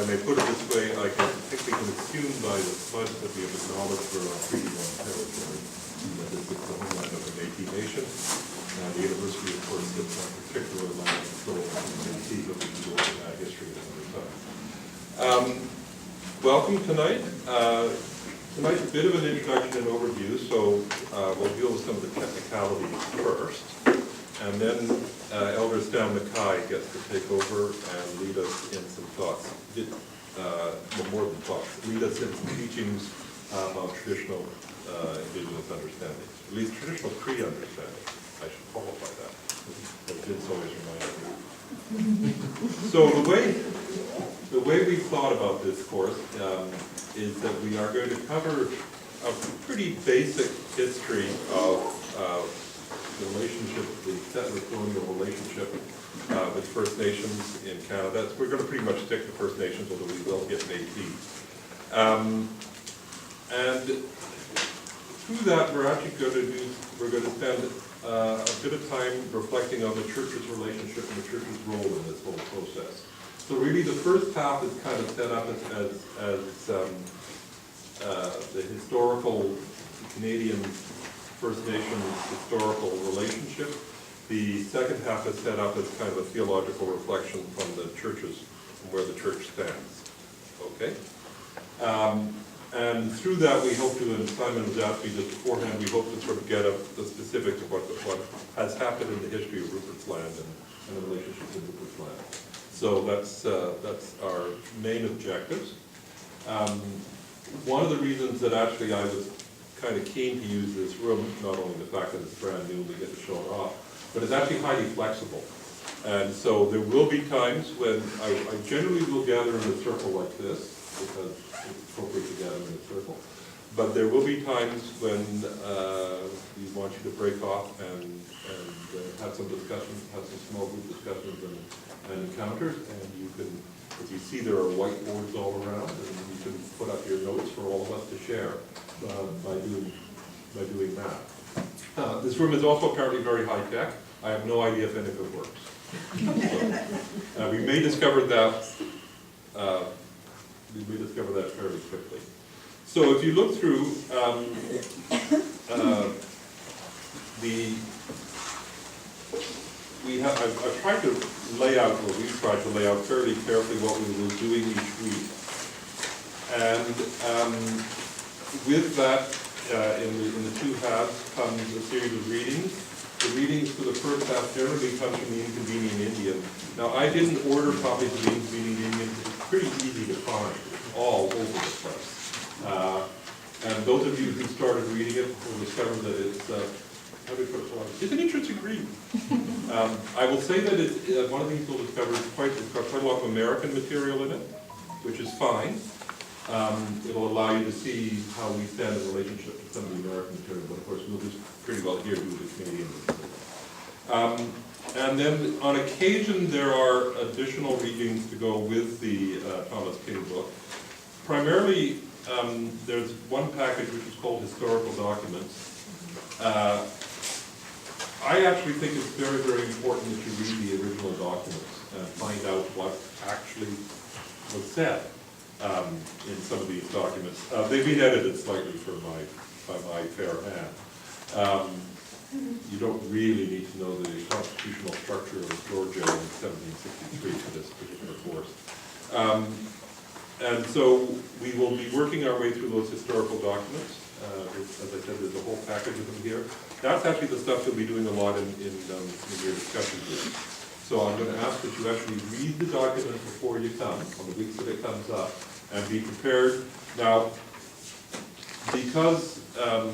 may put it this way, I think we can assume by the pledge that we have acknowledged we're on Treaty 1 territory, that this is the homeland of the Métis Nation. The university, of course, sits on particular land, so Métis, but we can go into that history at another time. Welcome tonight. Tonight's a bit of an introduction and overview, so we'll deal with some of the technicalities first. And then Elder Stan Mackay gets to take over and lead us in some thoughts, well, more than thoughts, lead us in some teachings on traditional Indigenous understanding, at least traditional Cree understanding. I should qualify that, as Vince always reminded me. So the way we thought about this course is that we are going to cover a pretty basic history of the relationship, the settler-colonial relationship with First Nations in Canada. We're going to pretty much stick to First Nations, although we will get Métis. And through that, we're going to spend a bit of time reflecting on the Church's relationship and the Church's role in this whole process. So really, the first half is kind of set up as the historical Canadian First Nations historical relationship. The second half is set up as kind of a theological reflection from the churches, from where the church stands. Okay? And through that, we hope to, and Simon was asking just beforehand, we hope to sort of get the specifics of what has happened in the history of Rupert's land and the relationship to Rupert's land. So that's our main objectives. One of the reasons that actually I was kind of keen to use this room, not only the fact that it's brand new and we get to show it off, but it's actually highly flexible. And so there will be times when I generally will gather in a circle like this, because it's appropriate to gather in a circle. But there will be times when we want you to break off and have some discussions, have some small group discussions and encounters, and you can, as you see, there are whiteboards all around, and you can put up your notes for all of us to share by doing that. This room is also apparently very high tech. I have no idea if any of it works. So, we may discover that. Fairly quickly. So if you look through I've tried to lay out, or we've tried to lay out fairly carefully what we were doing each week. And with that, in the two halves comes a series of readings. The readings for the first half generally come from the Inconvenient Indian. Now, I didn't order copies of the Inconvenient Indian. It's pretty easy to find, all over the place. And those of you who started reading it will discover that it's, how do we put it? It's an interesting read. I will say that it's, one of the things you'll discover is it's got quite a lot of American material in it, which is fine. It'll allow you to see how we stand in relationship to some of the American material, but of course we'll just pretty well here do the Canadian material. And then on occasion there are additional readings to go with the Thomas King book. Primarily, there's one package which is called Historical Documents. I actually think it's very, very important that you read the original documents and find out what actually was said in some of these documents. They've been edited slightly by my fair hand. You don't really need to know the constitutional structure of Georgia in 1763 for this particular course. And so we will be working our way through those historical documents. As I said, there's a whole package of them here. That's actually the stuff you'll be doing a lot in your discussion group. So I'm going to ask that you actually read the document before you come, on the weeks that it comes up, and be prepared. Now, because I'm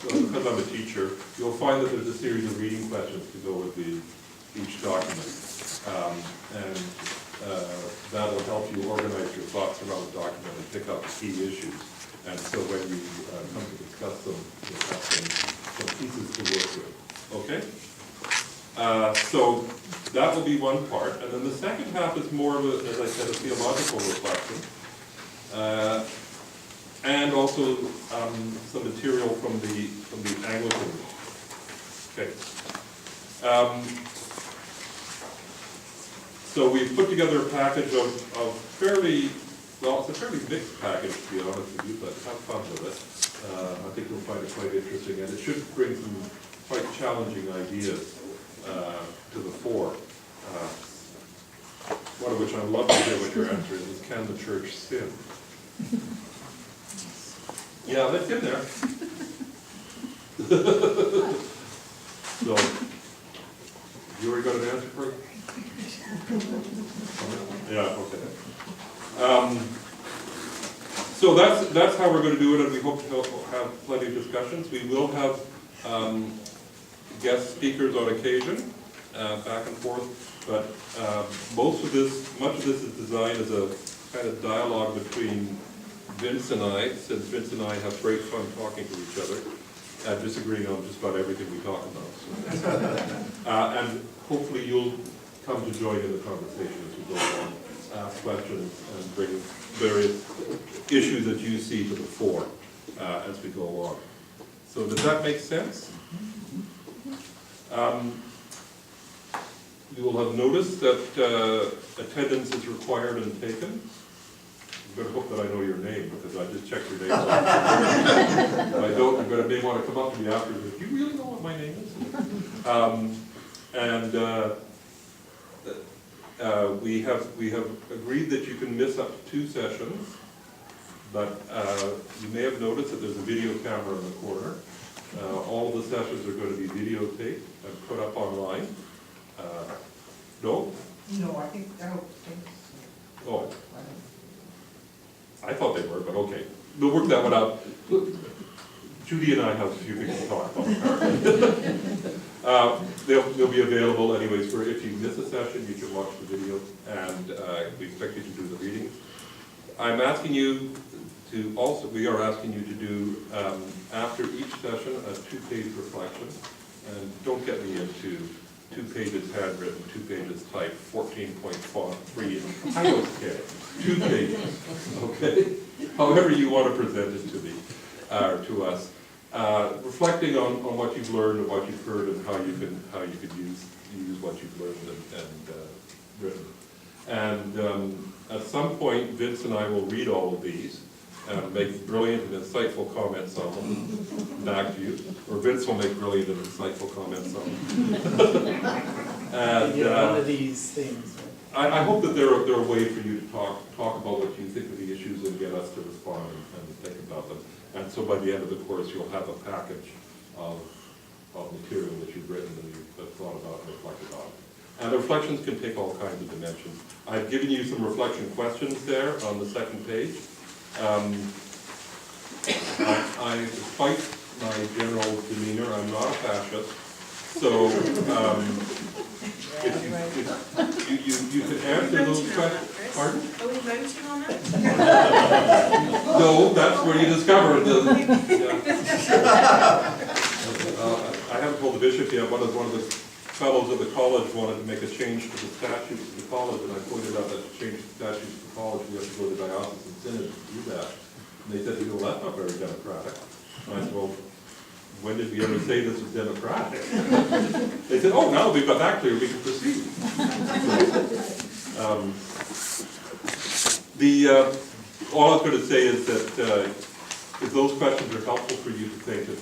a teacher, you'll find that there's a series of reading questions to go with each document. And that'll help you organize your thoughts around the document and pick up key issues. And so when you come to discuss them, you'll have some pieces to work with. Okay? So that will be one part. And then the second half is more of a, as I said, a theological reflection. And also some material from the Anglican. Okay. So we've put together a package of fairly, well, it's a fairly mixed package, to be honest with you, but have fun with it. I think you'll find it quite interesting, and it should bring some quite challenging ideas to the fore. One of which I'd love to hear what your answer is can the church sin? Yeah, that's in there. So, you already got an answer for it? Yeah, okay. So that's how we're going to do it, and we hope to have plenty of discussions. We will have guest speakers on occasion, back and forth, but much of this is designed as a kind of dialogue between Vince and I, since Vince and I have great fun talking to each other, disagreeing on just about everything we talk about. And hopefully you'll come to join in the conversation as we go along, ask questions, and bring various issues that you see to the fore as we go along. So does that make sense? You will have noticed that attendance is required and taken. I'm going to hope that I know your name, because I just checked your name. If I don't, you're going to may want to come up to me afterwards. Do you really know what my name is? We have agreed that you can miss up to 2 sessions, but you may have noticed that there's a video camera in the corner. All the sessions are going to be videotaped and put up online. No? No, I think, I don't think so. Oh. I thought they were, but okay. We'll work that one out. Judy and I have a few things to talk about. They'll be available anyways for if you miss a session, you can watch the video, and we expect you to do the readings. I'm asking you to also, we are asking you to do, after each session, a 2-page reflection. And don't get me into 2 pages handwritten, 2 pages typed, 14-point font, 3 inch. I don't care. 2 pages, okay? However you want to present it to me, to us, reflecting on what you've learned and what you've heard and how you could use what you've learned and written. And at some point, Vince and I will read all of these and make brilliant and insightful comments on them back to you, or Vince will make brilliant and insightful comments on them. And one of these things. I hope that they're a way for you to talk about what you think of the issues and get us to respond and think about them. And so by the end of the course, you'll have a package of material that you've written and you've thought about and reflected on. And the reflections can take all kinds of dimensions. I've given you some reflection questions there on the 2nd page. Despite my general demeanor, I'm not a fascist, so if you can answer those questions. Pardon? Are we voting on it? No, that's where you discover it. I haven't told the bishop yet. One of the fellows of the college wanted to make a change to the statutes of the college, and I pointed out that to change the statutes of the college, we have to go to the Diocese and Synod to do that. And they said, that's not very democratic. And I said, well, when did we ever say this was democratic? They said, oh, now we've got that clear, we can proceed. All I was going to say is that if those questions are helpful for you to think and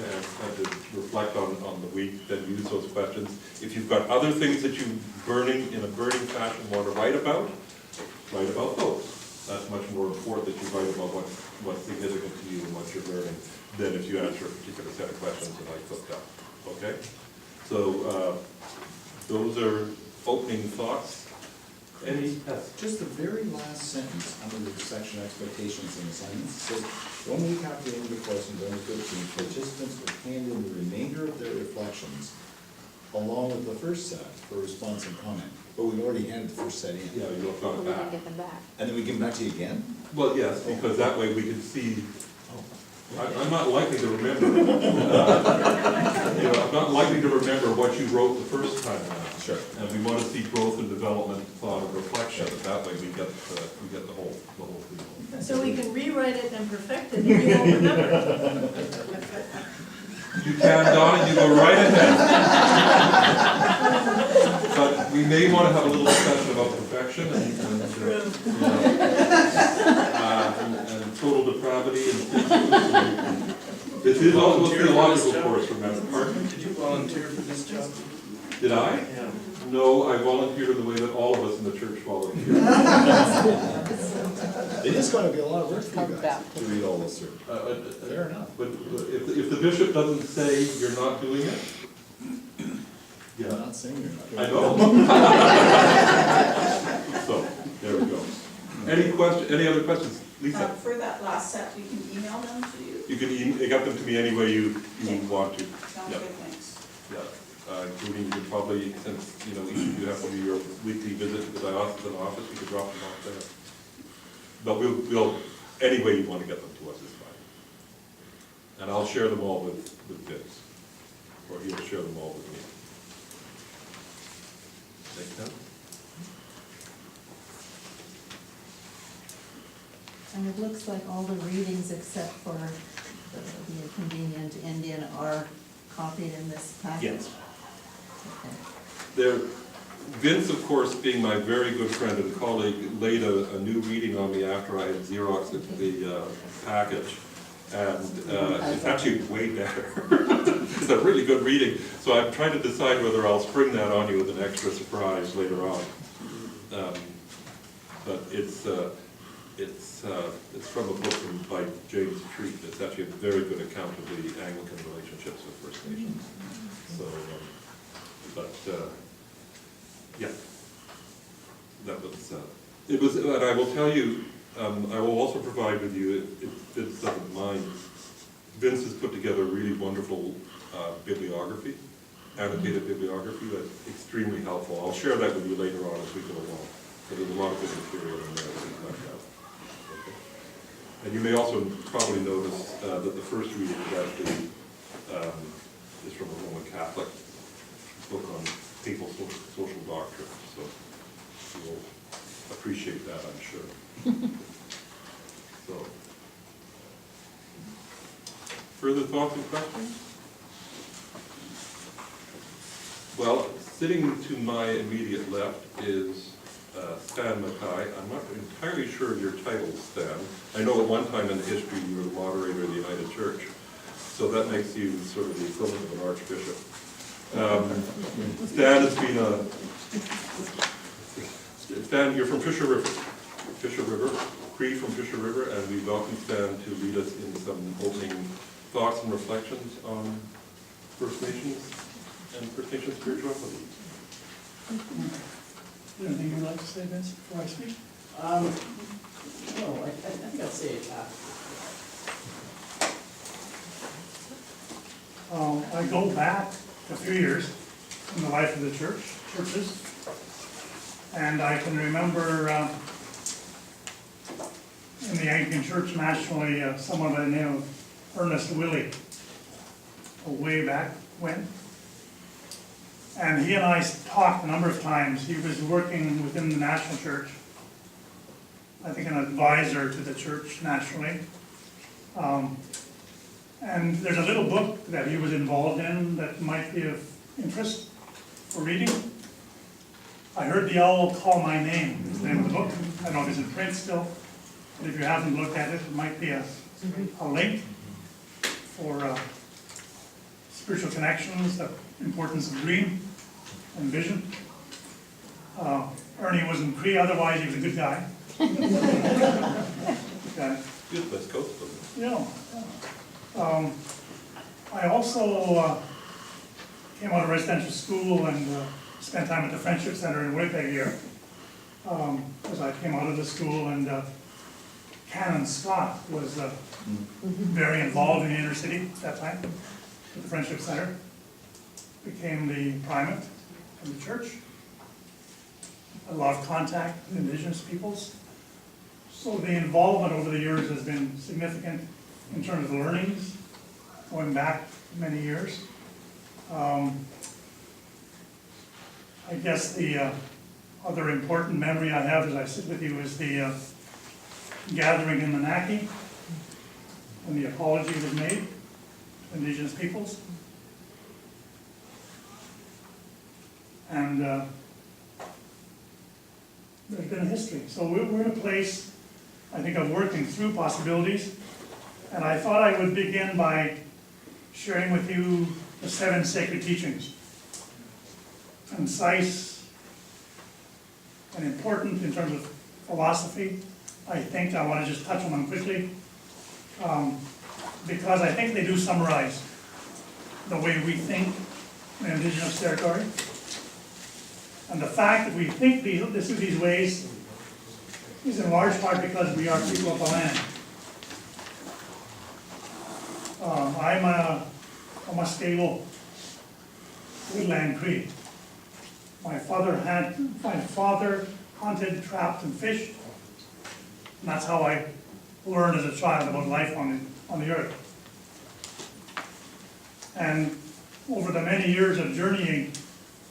to reflect on the week, then use those questions. If you've got other things that you in a burning fashion want to write about those. That's much more important that you write about what's significant to you and what you're learning than if you answer a particular set of questions that I cooked up. Okay? So those are opening thoughts. Any? Yes. Just the very last sentence under the section expectations and assignments says, 1 week after the end of the course in November 13th, participants will hand in the remainder of their reflections along with the first set for response and comment. But we've already handed the first set in. Yeah, you'll got it back. Get them back. And then we give them back to you again? Well, yes, because that way we can see. I'm not likely to remember. I'm not likely to remember what you wrote the first time around. Sure. And we want to see growth and development, thought, and reflection. That way we get the whole thing. So we can rewrite it and perfect it, and you won't remember. You can, Donna, you go right ahead. But we may want to have a little discussion about perfection. and total depravity and sinfulness. This is also a theological course, remember. Pardon? Did you volunteer for this job? Did I? Yeah. No, I volunteered in the way that all of us in the church volunteer. It is gonna be a lot of work for you guys to read all this through. Fair enough. But if the bishop doesn't say you're not doing it, I'm yeah, not saying you're not. I know. So, there we go. Any other questions? Lisa? For that last set, we can email them to you? You can get them to me any way you want to. Sounds Yeah. good, thanks. Yeah, including you could probably, since, each of you have to do your weekly visit to the diocesan office, you could drop them off there. But we'll, any way you want to get them to us is fine. And I'll share them all with Vince, or he'll share them all with me. Make sense? And it looks like all the readings except for the inconvenient Indian are copied in this package? Yes. Okay. Vince, of course, being my very good friend and colleague, laid a new reading on me after I had Xeroxed the package. And it's actually way better. It's a really good reading. So I'm trying to decide whether I'll spring that on you with an extra surprise later on. But it's from a book by James Treat. It's actually a very good account of the Anglican relationships with First Nations. So, yeah, that was, it was, and I will tell you, I will also provide with you, if Vince doesn't mind, Vince has put together a really wonderful bibliography, annotated bibliography that's extremely helpful. I'll share that with you later on as we go along. But there's a lot of good material in there that he's left out. Okay. And you may also probably notice that the first reading is actually is from a Roman Catholic book on papal social doctrine, so you'll appreciate that, I'm sure. So, further thoughts and questions? Well, sitting to my immediate left is Stan Mackay. I'm not entirely sure of your title, Stan. I know at one time in history you were the moderator of the United Church, so that makes you sort of the equivalent of an archbishop. Stan has been Stan, you're from Fisher River, Cree from Fisher River, and we welcome Stan to lead us in some opening thoughts and reflections on First Nations and First Nations spirituality. Anything you'd like to say, Vince, before I speak? No, I think I'll say it. I go back a few years in the life of the churches, and I can remember in the Anglican Church nationally, someone by the name of Ernest Willie, way back when. And he and I talked a number of times. He was working within the national church, I think an advisor to the church nationally. And there's a little book that he was involved in that might be of interest for reading. I Heard the Owl Call My Name is the name of the book. I don't know if it's in print still, but if you haven't looked at it, it might be a link for spiritual connections, the importance of dream and vision. Ernie wasn't Cree, otherwise he was a good guy. Okay. Good West Coast, doesn't it? Yeah. I also came out of residential school and spent time at the Friendship Center in Winnipeg here. As I came out of the school, and Canon Scott was very involved in the inner city at that time, at the Friendship Center. Became the primate of the church. A lot of contact with Indigenous peoples. So the involvement over the years has been significant in terms of learnings, going back many years. I guess the other important memory I have as I sit with you is the gathering in Manaki when the apology was made to Indigenous peoples. And there's been a history. So we're in a place, I think, of working through possibilities. And I thought I would begin by sharing with you the 7 sacred teachings. Concise and important in terms of philosophy. I think I want to just touch on them quickly, because I think they do summarize the way we think in Indigenous territory. And the fact that we think these ways is in large part because we are people of the land. I'm a Muscatine woodland Cree. My father hunted, trapped, and fished. And that's how I learned as a child about life on the earth. And over the many years of journeying,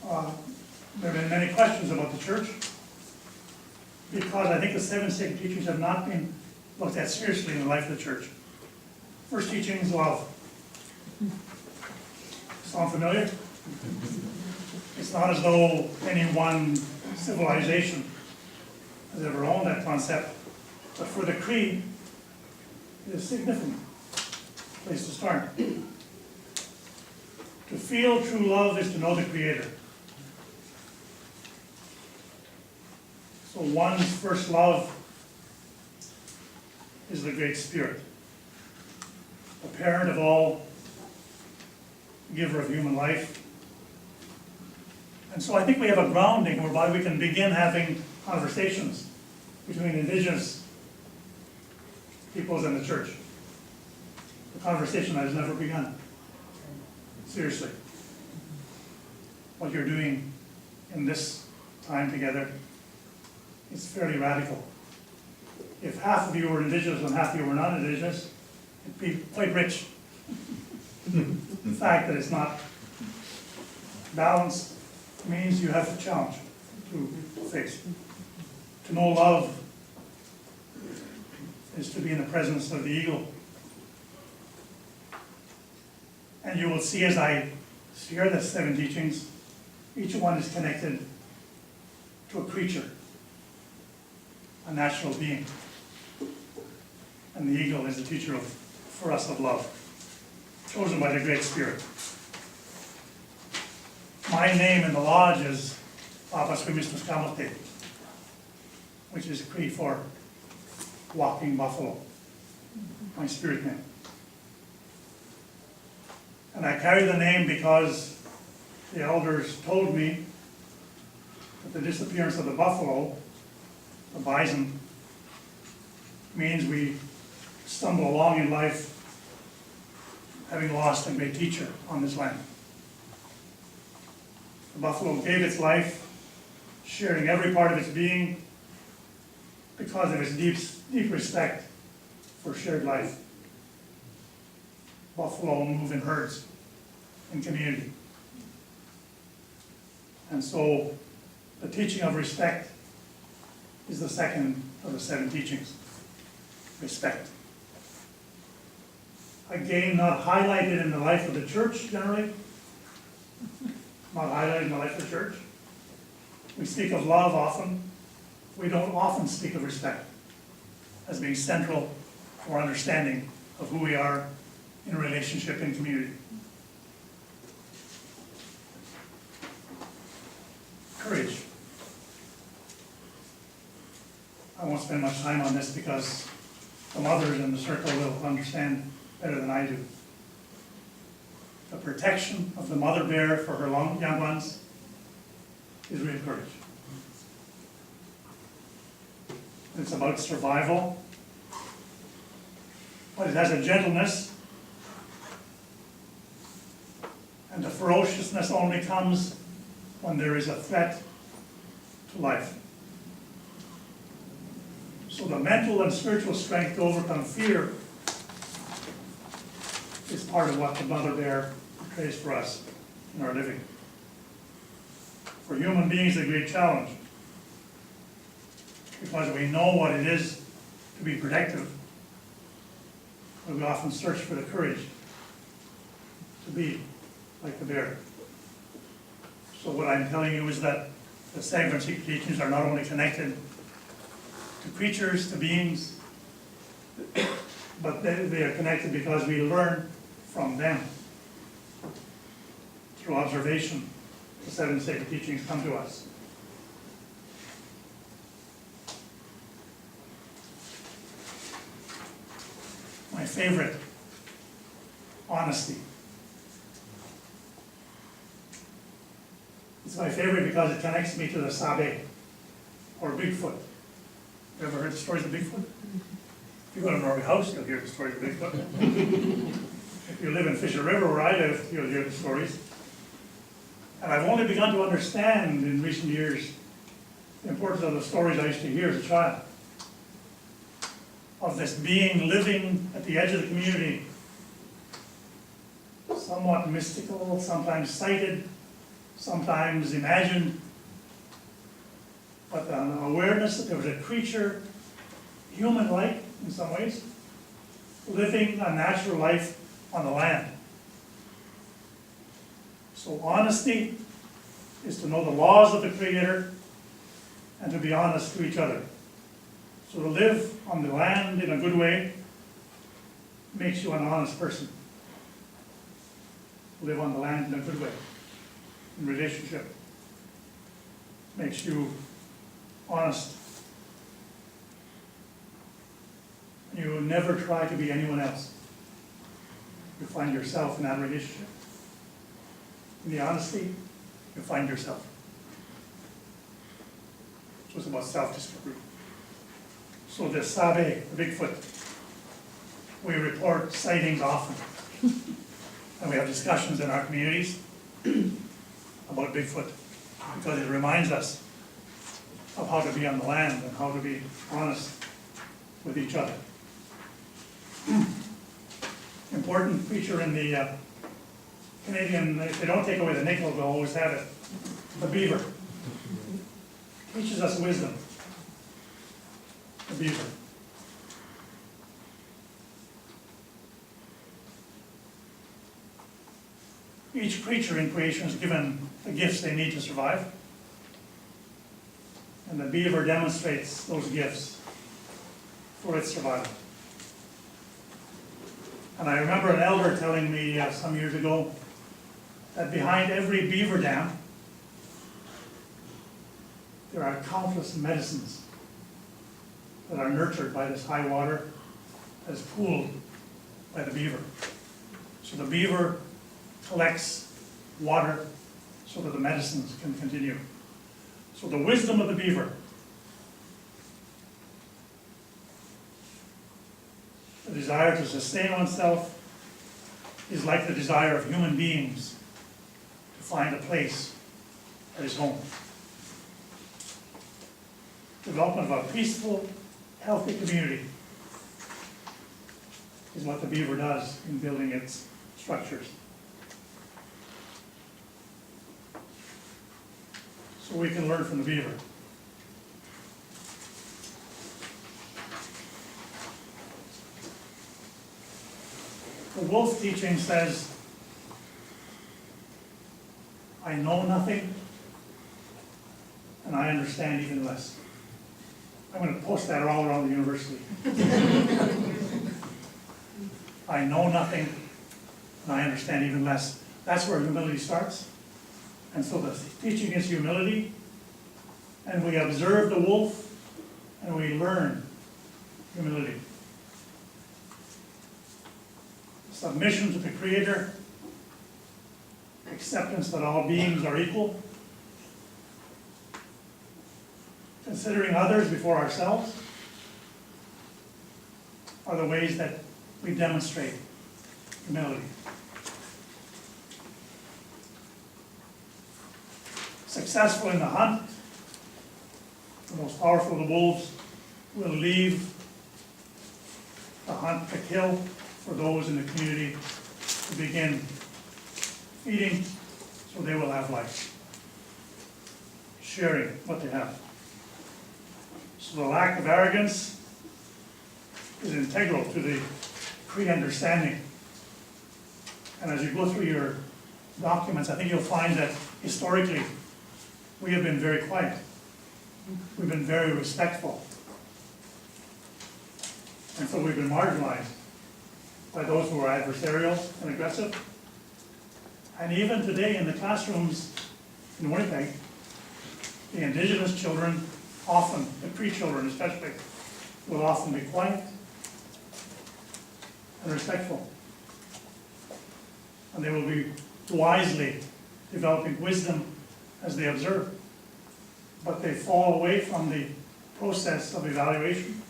there have been many questions about the church, because I think the 7 sacred teachings have not been looked at seriously in the life of the church. First teaching is love. Sound familiar? It's not as though any one civilization has ever owned that concept, but for the Cree, it is a significant place to start. To feel true love is to know the Creator. So one's first love is the Great Spirit, the parent of all, giver of human life. And so I think we have a grounding whereby we can begin having conversations between Indigenous peoples and the church. A conversation that has never begun. Seriously. What you're doing in this time together is fairly radical. If half of you were Indigenous and half of you were not Indigenous, it'd be quite rich. The fact that it's not balanced means you have a challenge to face. To know love is to be in the presence of the eagle. And you will see as I share the 7 teachings, each one is connected to a creature, a natural being. And the eagle is the teacher for us of love, chosen by the Great Spirit. My name in the lodge is Papaswimistuskamate, which is Cree for walking buffalo, my spirit name. And I carry the name because the elders told me that the disappearance of the buffalo, the bison, means we stumble along in life having lost a great teacher on this land. The buffalo gave its life, sharing every part of its being because of its deep respect for shared life. Buffalo move in herds, in community. And so the teaching of respect is the second of the 7 teachings. Respect. Again, not highlighted in the life of the church generally. Not highlighted in the life of the church. We speak of love often. We don't often speak of respect as being central to our understanding of who we are in a relationship and community. Courage. I won't spend much time on this because the mothers in the circle will understand better than I do. The protection of the mother bear for her young ones is real courage. It's about survival, but it has a gentleness, and the ferociousness only comes when there is a threat to life. So the mental and spiritual strength to overcome fear is part of what the mother bear portrays for us in our living. For human beings, a great challenge, because we know what it is to be protective, but we often search for the courage to be like the bear. So what I'm telling you is that The sacred secret teachings are not only connected to creatures, to beings, but they are connected because we learn from them. Through observation, the seven sacred teachings come to us. My favorite, honesty. It's my favorite because it connects me to the Sabe, or Bigfoot. You ever heard the stories of Bigfoot? If you go to Norway House, you'll hear the stories of Bigfoot. If you live in Fisher River, where I live, you'll hear the stories. And I've only begun to understand in recent years the importance of the stories I used to hear as a child. Of this being living at the edge of the community, somewhat mystical, sometimes sighted, sometimes imagined, but an awareness that there was a creature, human-like in some ways, living a natural life on the land. So honesty is to know the laws of the Creator and to be honest to each other. So to live on the land in a good way makes you an honest person. Live on the land in a good way, in relationship, makes you honest. You never try to be anyone else. You find yourself in that relationship. In the honesty, you find yourself. So it's about self-discovery. So the Sabe, the Bigfoot, we report sightings often. And we have discussions in our communities about Bigfoot because it reminds us of how to be on the land and how to be honest with each other. Important feature in the Canadian, if they don't take away the nickel, they'll always have it. The beaver teaches us wisdom. The beaver. Each creature in creation is given the gifts they need to survive. And the beaver demonstrates those gifts for its survival. And I remember an elder telling me some years ago that behind every beaver dam, there are countless medicines that are nurtured by this high water that is pooled by the beaver. So the beaver collects water so that the medicines can continue. So the wisdom of the beaver, the desire to sustain oneself, is like the desire of human beings to find a place that is home. Development of a peaceful, healthy community is what the beaver does in building its structures. So we can learn from the beaver. The wolf teaching says, I know nothing, and I understand even less. I'm going to post that all around the university. I know nothing, and I understand even less. That's where humility starts. And so the teaching is humility, and we observe the wolf, and we learn humility. Submission to the Creator, acceptance that all beings are equal, considering others before ourselves, are the ways that we demonstrate humility. Successful in the hunt, the most powerful of the wolves will leave the hunt to kill for those in the community to begin feeding, so they will have life, sharing what they have. So the lack of arrogance is integral to the pre-understanding. And as you go through your documents, I think you'll find that historically, we have been very quiet. We've been very respectful. And so we've been marginalized by those who are adversarial and aggressive. And even today in the classrooms in Winnipeg, the Indigenous children often, the pre-children especially, will often be quiet and respectful. And they will be wisely developing wisdom as they observe. But they fall away from the process of evaluation.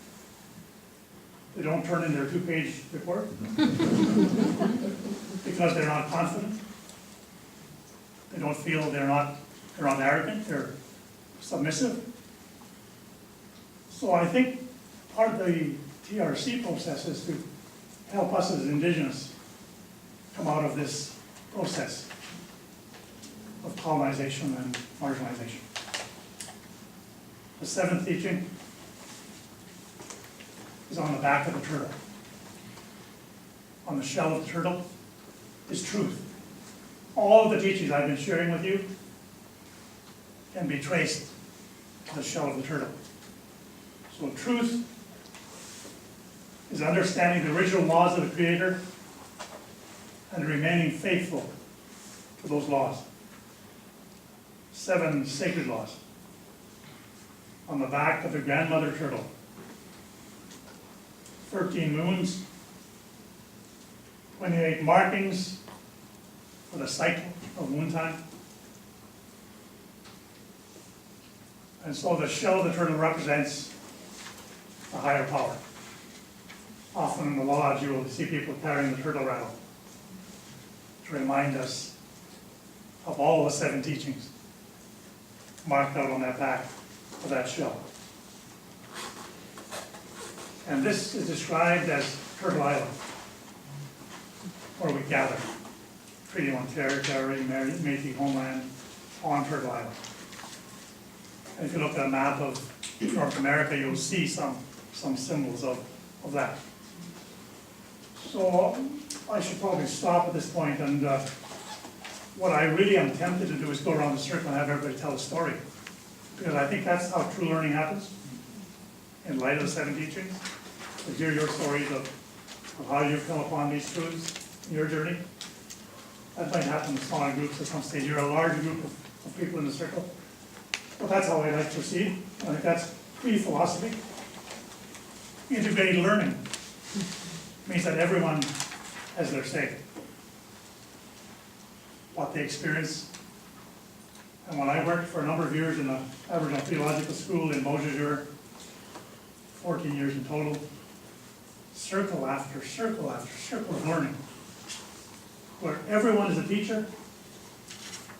They don't turn in their 2-page report because they're not confident. They don't feel they're not arrogant, they're submissive. So I think part of the TRC process is to help us as Indigenous come out of this process of colonization and marginalization. The 7th teaching is on the back of the turtle. On the shell of the turtle is truth. All of the teachings I've been sharing with you can be traced to the shell of the turtle. So truth is understanding the original laws of the Creator and remaining faithful to those laws. 7 sacred laws on the back of the grandmother turtle. 13 moons, 28 markings for the cycle of moon time. And so the shell of the turtle represents a higher power. Often in the lodge you will see people carrying the turtle rattle to remind us of all the 7 teachings marked out on that back of that shell. And this is described as Turtle Island, where we gather. Treaty 1 territory, Métis homeland on Turtle Island. And if you look at a map of North America, you'll see some symbols of that. So I should probably stop at this point, and what I really am tempted to do is go around the circle and have everybody tell a story. Because I think that's how true learning happens, in light of the 7 teachings. To hear your stories of how you've come upon these truths in your journey. That might happen in smaller groups at some stage. You're a large group of people in the circle. But that's how I like to proceed. I think that's pre-philosophy. Integrated learning means that everyone has their say. What they experience. And when I worked for a number of years in the Aboriginal Theological School in Beausejour, 14 years in total, circle after circle after circle of learning, where everyone is a teacher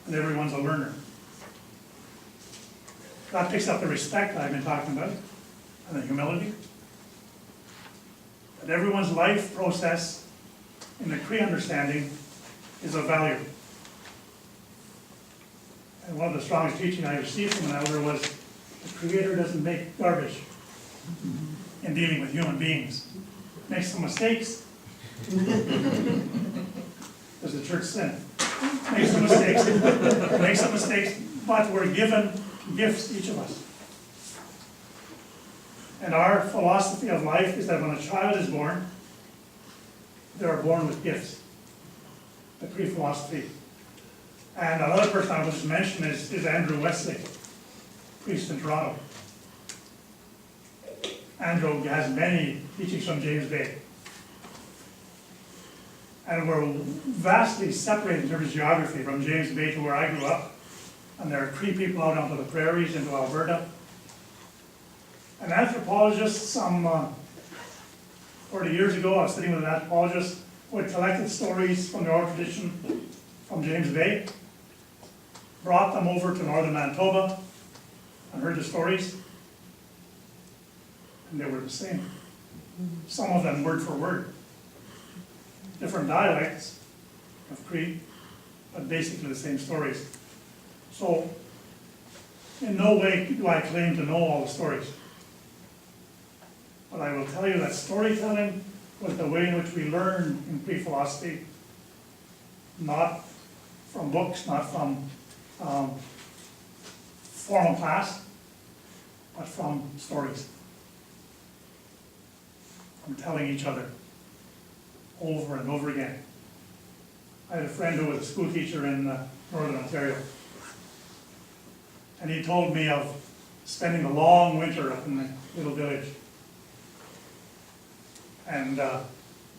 and everyone's a learner. That picks up the respect I've been talking about and the humility. That everyone's life process in the Cree understanding is of value. And one of the strongest teaching I received from an elder was the Creator doesn't make garbage in dealing with human beings. Makes some mistakes. Does the church sin? Makes some mistakes. Makes some mistakes, but we're given gifts, each of us. And our philosophy of life is that when a child is born, they are born with gifts. The Cree philosophy. And another person I will just mention is Andrew Wesley, priest in Toronto. Andrew has many teachings from James Bay. And we're vastly separated in terms of geography from James Bay to where I grew up. And there are Cree people out onto the prairies into Alberta. An anthropologist, some 40 years ago, I was sitting with an anthropologist who had collected stories from the oral tradition from James Bay, brought them over to northern Manitoba, and heard the stories. And they were the same. Some of them word for word. Different dialects of Cree, but basically the same stories. So, in no way do I claim to know all the stories. But I will tell you that storytelling was the way in which we learn in Cree philosophy, not from books, not from formal class, but from stories. From telling each other over and over again. I had a friend who was a school teacher in Northern Ontario. And he told me of spending a long winter up in the little village. And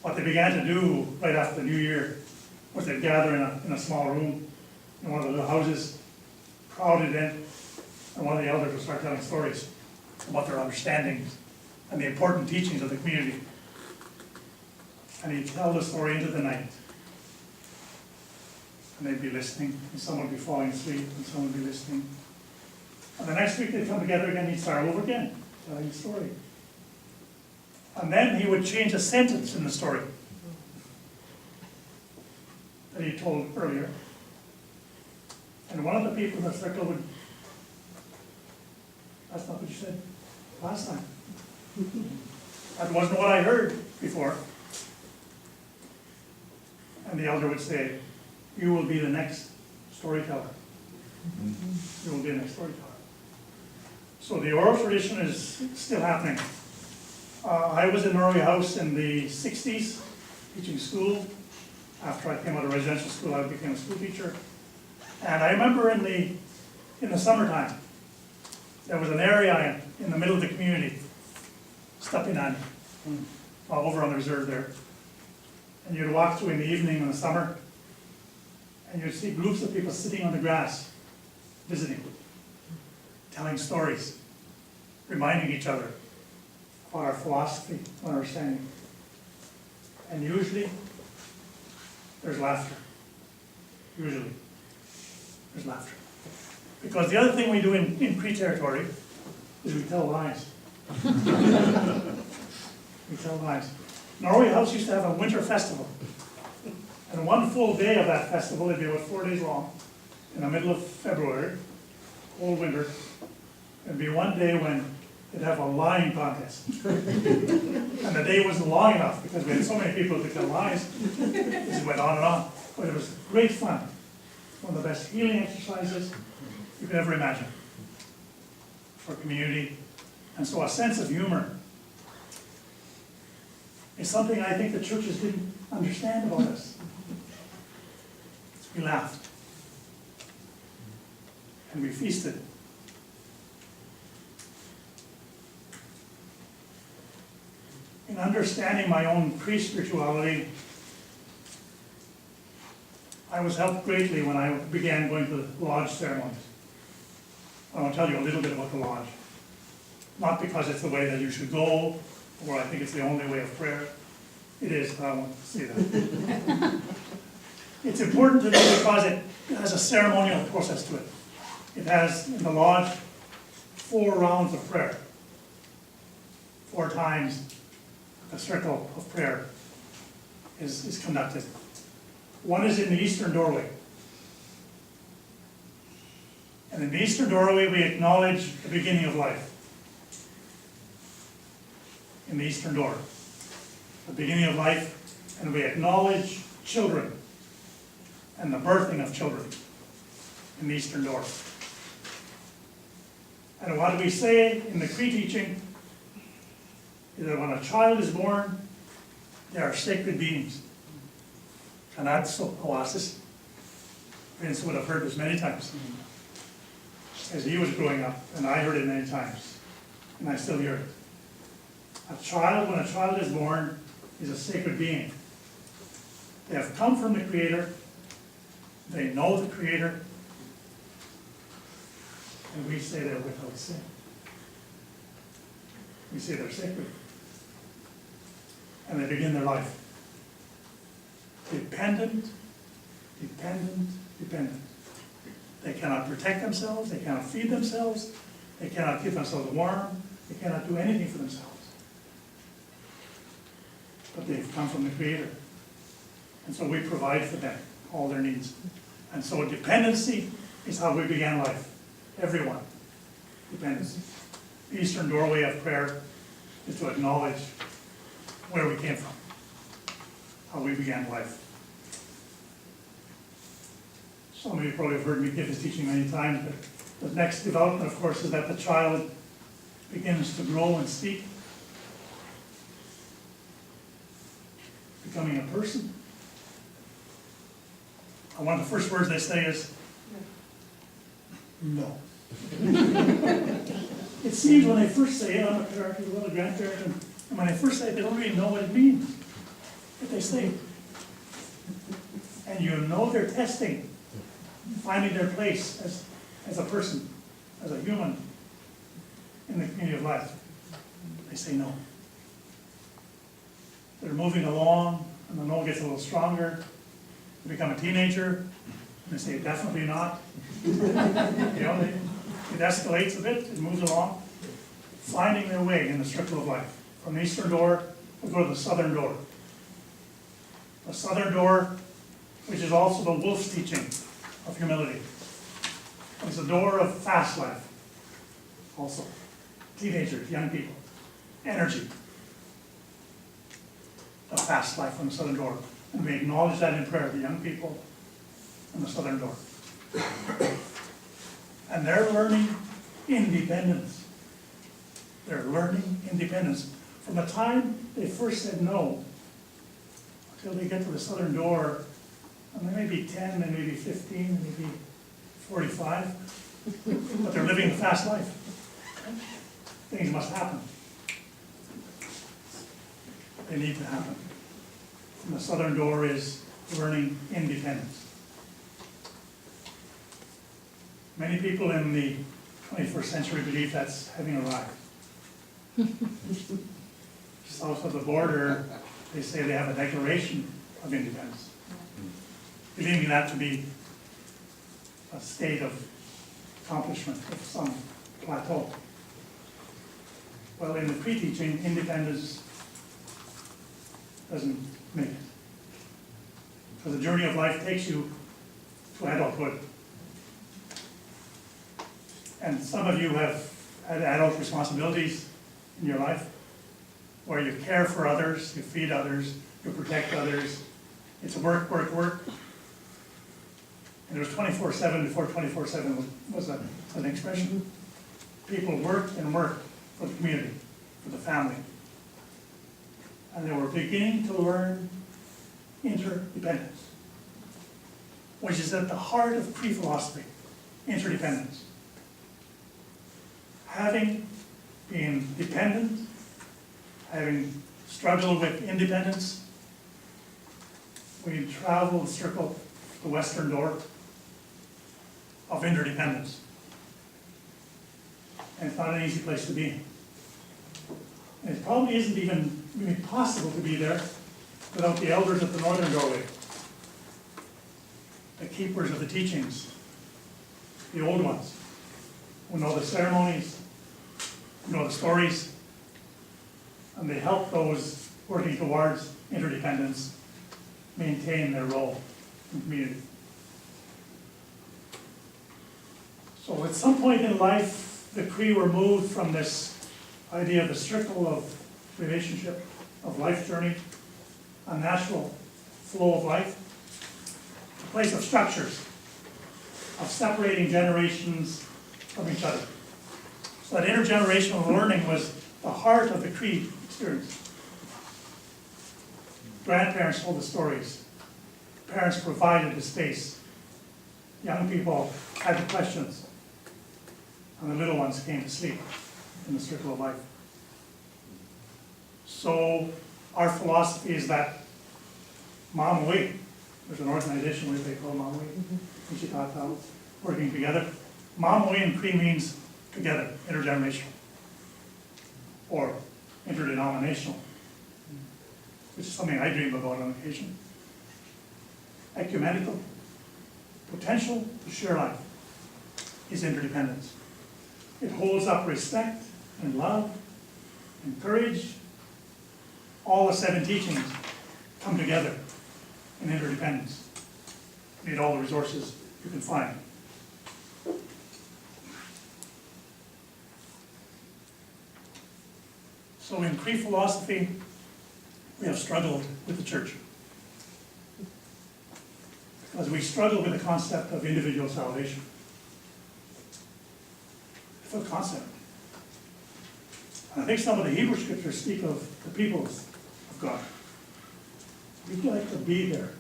what they began to do right after the New Year was they'd gather in a small room in one of the little houses, crowded in, and one of the elders would start telling stories about their understandings and the important teachings of the community. And he'd tell the story into the night. And they'd be listening, and someone would be falling asleep, and someone would be listening. And the next week they'd come together again, he'd start over again, telling the story. And then he would change a sentence in the story that he told earlier. And one of the people in the circle would, "That's not what you said last time. That wasn't what I heard before." And the elder would say, "You will be the next storyteller. You will be the next storyteller." So the oral tradition is still happening. I was in Norway House in the 60s, teaching school. After I came out of residential school, I became a school teacher. And I remember in the summertime, there was an area in the middle of the community, Stapinani, over on the reserve there. And you'd walk through in the evening in the summer, and you'd see groups of people sitting on the grass, visiting, telling stories, reminding each other of our philosophy, our understanding. And usually, there's laughter. Usually, there's laughter. Because the other thing we do in Cree territory is we tell lies. We tell lies. Norway House used to have a winter festival. And one full day of that festival, it'd be about 4 days long, in the middle of February, cold winter, it'd be one day when they'd have a lying contest. And the day wasn't long enough because we had so many people to tell lies. It just went on and on. But it was great fun. One of the best healing exercises you could ever imagine for community. And so a sense of humor is something I think the churches didn't understand about us. We laughed. And we feasted. In understanding my own pre-spirituality, I was helped greatly when I began going to the lodge ceremonies. I want to tell you a little bit about the lodge. Not because it's the way that you should go, or I think it's the only way of prayer. It is, but I won't say that. It's important to me because it has a ceremonial process to it. It has, in the lodge, 4 rounds of prayer. 4 times the circle of prayer is conducted. One is in the eastern doorway. And in the eastern doorway, we acknowledge the beginning of life. In the eastern door. The beginning of life, and we acknowledge children and the birthing of children in the eastern door. And what do we say in the Cree teaching is that when a child is born, they are sacred beings. Kanad so oasis. Vince would have heard this many times as he was growing up, and I heard it many times, and I still hear it. When a child is born, is a sacred being. They have come from the Creator, they know the Creator, and we say they're without sin. We say they're sacred. And they begin their life. Dependent, dependent, dependent. They cannot protect themselves, they cannot feed themselves, they cannot keep themselves warm, they cannot do anything for themselves. But they've come from the Creator. And so we provide for them all their needs. And so dependency is how we began life. Everyone. Dependency. The eastern doorway of prayer is to acknowledge where we came from, how we began life. Some of you probably have heard me give this teaching many times, but The next development, of course, is that the child begins to grow and speak, becoming a person. And one of the first words they say is, no. It seems when they first say it, I'm a parent as well, a grandparent, and when they first say it, they don't really know what it means. But they say it. And you know they're testing, finding their place as a person, as a human in the community of life. They say no. They're moving along, and the no gets a little stronger. They become a teenager, and they say definitely not. You know, it escalates a bit, it moves along, finding their way in the circle of life. From the eastern door, we'll go to the southern door. The southern door, which is also the wolf's teaching of humility. It's the door of fast life, also. Teenagers, young people, energy. The fast life on the southern door. And we acknowledge that in prayer, the young people on the southern door. And they're learning independence. They're learning independence. From the time they first said no, until they get to the southern door, and they may be 10, they may be 15, they may be 45, but they're living the fast life. Things must happen. They need to happen. And the southern door is learning independence. Many people in the 21st century believe that's having arrived. South of the border, they say they have a declaration of independence, believing that to be a state of accomplishment of some plateau. Well, in the pre-teaching, independence doesn't make it. Because the journey of life takes you to adulthood. And some of you have had adult responsibilities in your life, where you care for others, you feed others, you protect others. It's work, work, work. And it was 24/7 before 24/7 was an expression. People worked and worked for the community, for the family. And they were beginning to learn interdependence, which is at the heart of pre-philosophy, interdependence. Having been dependent, having struggled with independence, we travel the circle, the western door of interdependence. And it's not an easy place to be. And it probably isn't even really possible to be there without the elders at the northern doorway, the keepers of the teachings, the old ones, who know the ceremonies, who know the stories, and they help those working towards interdependence maintain their role in the community. So at some point in life, the Cree were moved from this idea of the circle of relationship, of life journey, a natural flow of life, to a place of structures, of separating generations from each other. So that intergenerational learning was the heart of the Cree experience. Grandparents told the stories. Parents provided the space. Young people had the questions. And the little ones came to sleep in the circle of life. So our philosophy is that Mamui, there's an organization where they call Mamui, Wichita, working together. Mamui in Cree means together, intergenerational, or interdenominational, which is something I dream about on occasion. Ecumenical, potential to share life is interdependence. It holds up respect and love and courage. All the 7 teachings come together in interdependence. You need all the resources you can find. So in Cree philosophy, we have struggled with the church. Because we struggle with the concept of individual salvation. difficult concept. And I think some of the Hebrew scriptures speak of the peoples of God. We'd like to be there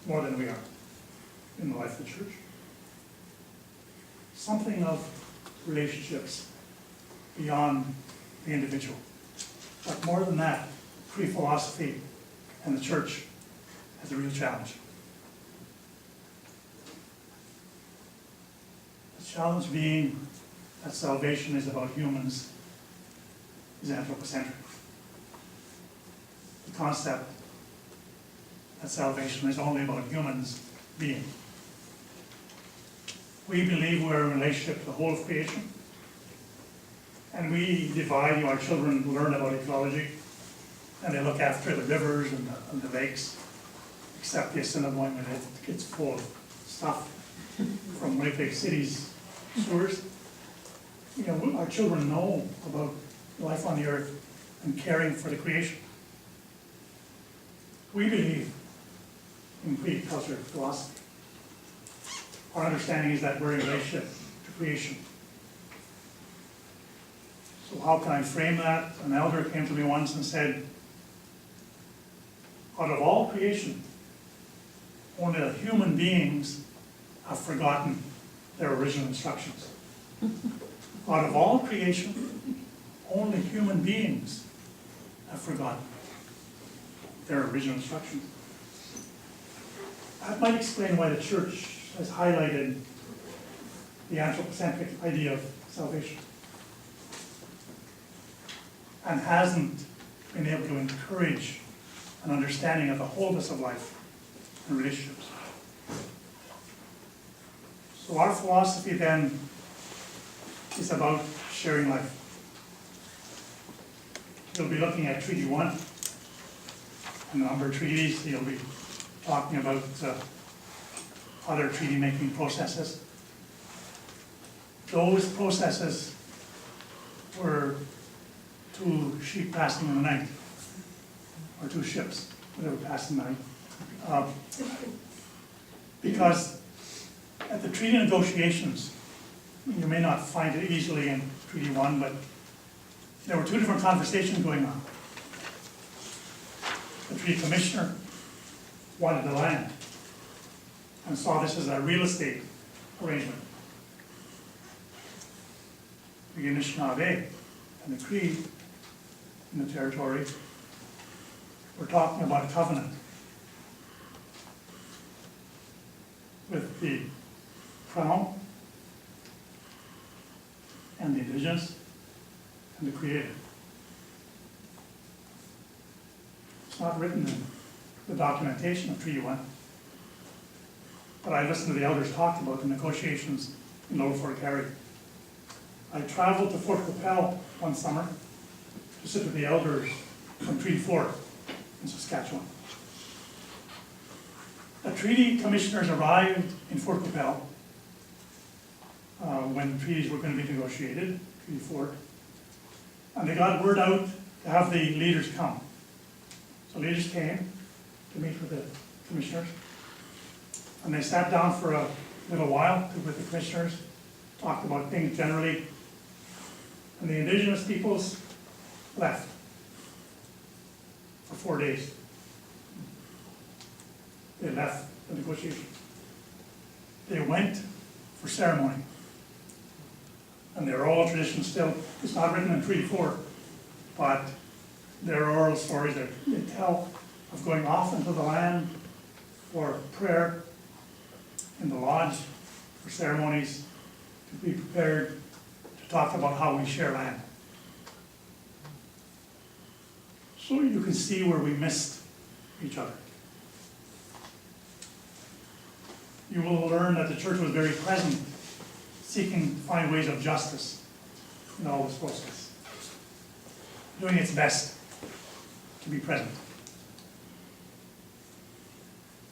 more than we are in the life of the church. Something of relationships beyond the individual. But more than that, pre-philosophy and the church has a real challenge. The challenge being that salvation is about humans is anthropocentric. The concept that salvation is only about humans being. We believe we're in relationship to the whole of creation. And we divide, our children learn about ecology, and they look after the rivers and the lakes, except the Assiniboine when it gets full of stuff from Winnipeg City's sewers. You know, our children know about life on the earth and caring for the creation. We believe in pre-culture philosophy. Our understanding is that we're in relationship to creation. So how can I frame that? An elder came to me once and said, out of all creation, only the human beings have forgotten their original instructions. Out of all creation, only human beings have forgotten their original instructions. That might explain why the church has highlighted the anthropocentric idea of salvation and hasn't been able to encourage an understanding of the wholeness of life and relationships. So our philosophy then is about sharing life. You'll be looking at Treaty 1 and a number of treaties. You'll be talking about other treaty-making processes. Those processes were two sheep passing in the night, or two ships, whatever passed in the night. Because at the treaty negotiations, you may not find it easily in Treaty 1, but there were two different conversations going on. The treaty commissioner wanted the land and saw this as a real estate arrangement. The Anishinaabe and the Cree in the territory were talking about a covenant with the Crown and the Indigenous and the Creator. It's not written in the documentation of Treaty 1, but I listened to the elders talk about the negotiations in Lower Fort Garry. I traveled to Fort Qu'Appelle one summer to sit with the elders from Treaty 4 in Saskatchewan. The treaty commissioners arrived in Fort Qu'Appelle when treaties were going to be negotiated, Treaty 4, and they got word out to have the leaders come. So leaders came to meet with the commissioners, and they sat down for a little while with the commissioners, talked about things generally, and the Indigenous peoples left for 4 days. They left the negotiations. They went for ceremony. And they're all traditions still. It's not written in Treaty 4, but there are oral stories that they tell of going off into the land for prayer in the lodge, for ceremonies, to be prepared to talk about how we share land. So you can see where we missed each other. You will learn that the church was very present, seeking to find ways of justice in all this process, doing its best to be present.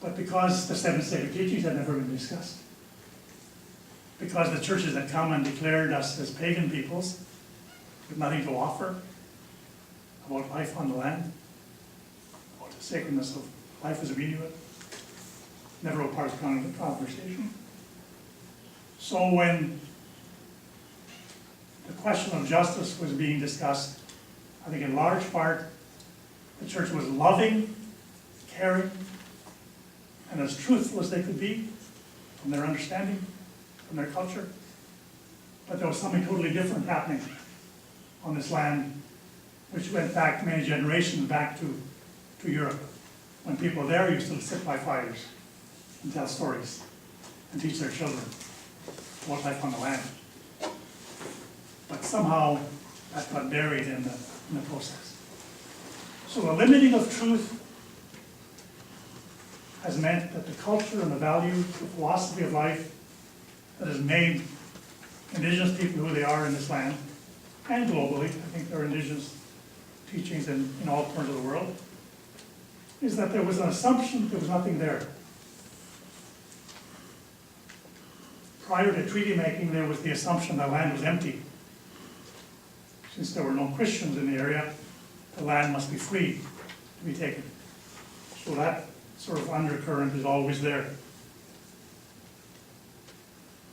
But because the seven sacred teachings had never been discussed, because the churches that come and declared us as pagan peoples with nothing to offer about life on the land, about the sacredness of life as we knew it, never a part of the conversation. So when the question of justice was being discussed. I think in large part, the church was loving, caring, and as truthful as they could be from their understanding, from their culture. But there was something totally different happening on this land, which went back many generations back to Europe, when people there used to sit by fires and tell stories and teach their children what life on the land. But somehow that got buried in the process. So the limiting of truth has meant that the culture and the values, the philosophy of life that has made Indigenous people who they are in this land, and globally, I think there are Indigenous teachings in all corners of the world, is that there was an assumption that there was nothing there. Prior to treaty making, there was the assumption that land was empty. Since there were no Christians in the area, the land must be free to be taken. So that sort of undercurrent is always there.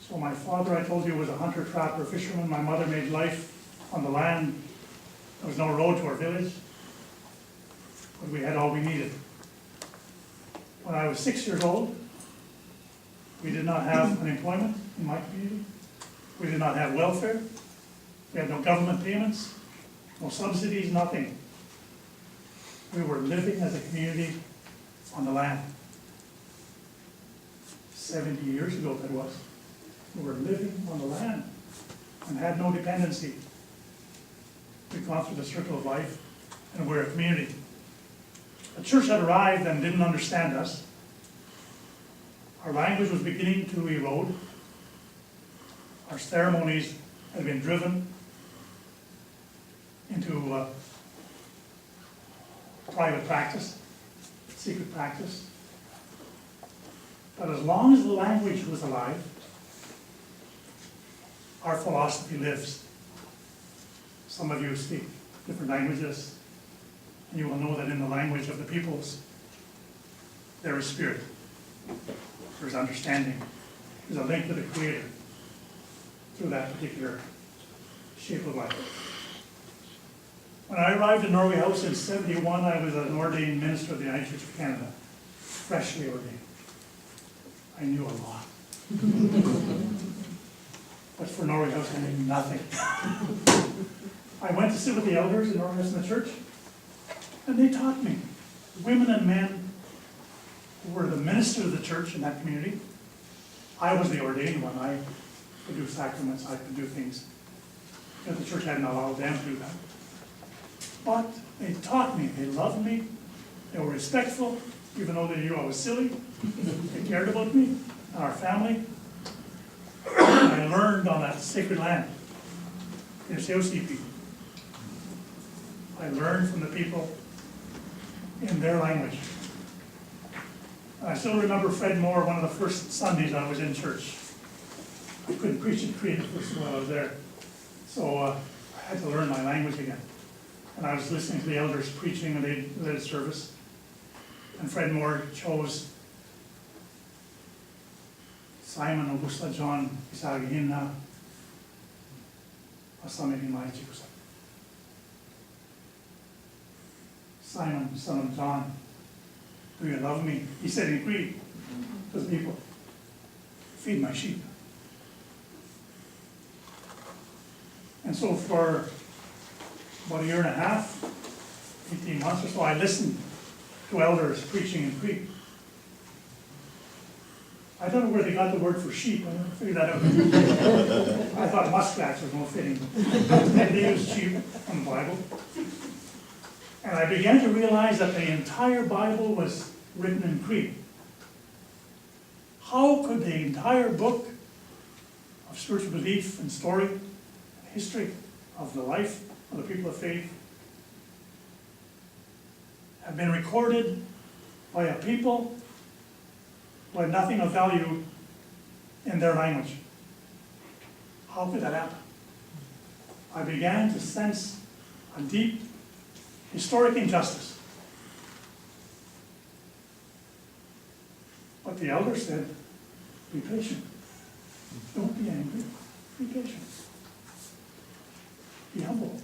So my father, I told you, was a hunter, trapper, fisherman. My mother made life on the land. There was no road to our village, but we had all we needed. When I was 6 years old, we did not have unemployment in my community. We did not have welfare. We had no government payments, no subsidies, nothing. We were living as a community on the land. 70 years ago that was. We were living on the land and had no dependency. We've gone through the circle of life and we're a community. The church had arrived and didn't understand us. Our language was beginning to erode. Our ceremonies had been driven into private practice, secret practice. But as long as the language was alive, our philosophy lives. Some of you speak different languages, and you will know that in the language of the peoples, there is spirit, there's understanding, there's a link to the Creator through that particular shape of life. When I arrived in Norway House in '71, I was an ordained minister of the United Church of Canada, freshly ordained. I knew a lot. But for Norway House, I knew nothing. I went to sit with the elders in Norway House in the church, and they taught me. Women and men who were the ministers of the church in that community. I was the ordained one. I could do sacraments, I could do things that the church hadn't allowed them to do that. But they taught me, they loved me, they were respectful, even though they knew I was silly. They cared about me and our family. And I learned on that sacred land, in COCP. I learned from the people in their language. I still remember Fred Moore, one of the first Sundays I was in church. I couldn't preach in Cree the first while I was there. So I had to learn my language again. And I was listening to the elders preaching, and they led a service. And Fred Moore chose Simon Augusta John Isagihina Asamihimai Chikusa. Simon, son of John, do you love me? He said in Cree to the people, feed my sheep. And so for about a year and a half, 18 months or so, I listened to elders preaching in Cree. I don't know where they got the word for sheep. I never figured that out. I thought muskrats was more fitting. They used sheep in the Bible. And I began to realize that the entire Bible was written in Cree. How could the entire book of spiritual belief and story, history of the life of the people of faith, have been recorded by a people who had nothing of value in their language? How could that happen? I began to sense a deep historic injustice. But the elder said, be patient. Don't be angry. Be patient. be humble.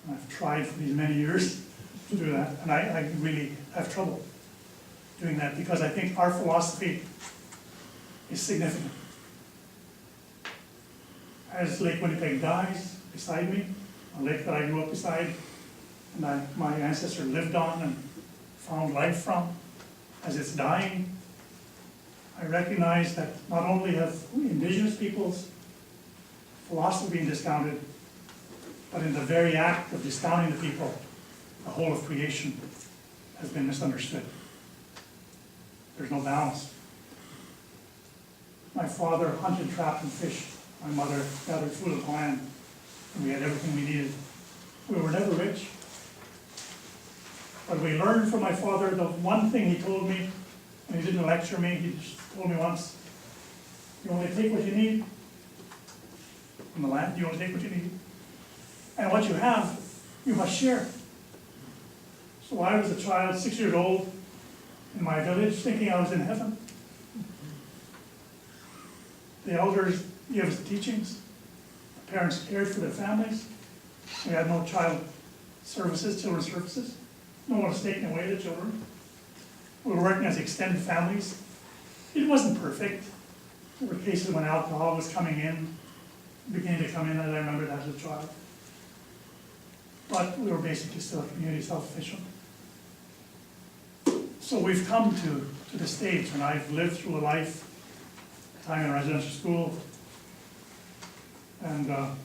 And I've tried for these many years to do that, and I really have trouble doing that, because I think our philosophy is significant. As Lake Winnipeg dies beside me, a lake that I grew up beside, and my ancestor lived on and found life from, as it's dying, I recognize that not only have Indigenous peoples' philosophy been discounted, but in the very act of discounting the people, the whole of creation has been misunderstood. There's no balance. My father hunted, trapped, and fished. My mother gathered food of the land, and we had everything we needed. We were never rich. But we learned from my father the one thing he told me, and he didn't lecture me, he just told me once, you only take what you need from the land, you only take what you need. And what you have, you must share. So I was a child, 6 years old, in my village, thinking I was in heaven. The elders gave us the teachings. The parents cared for their families. We had no child services, children's services. No one was taking away the children. We were working as extended families. It wasn't perfect. There were cases when alcohol was coming in, beginning to come in, and I remember that as a child. But we were basically still a community self-sufficient. So we've come to the stage, and I've lived through a life, time in residential school, and a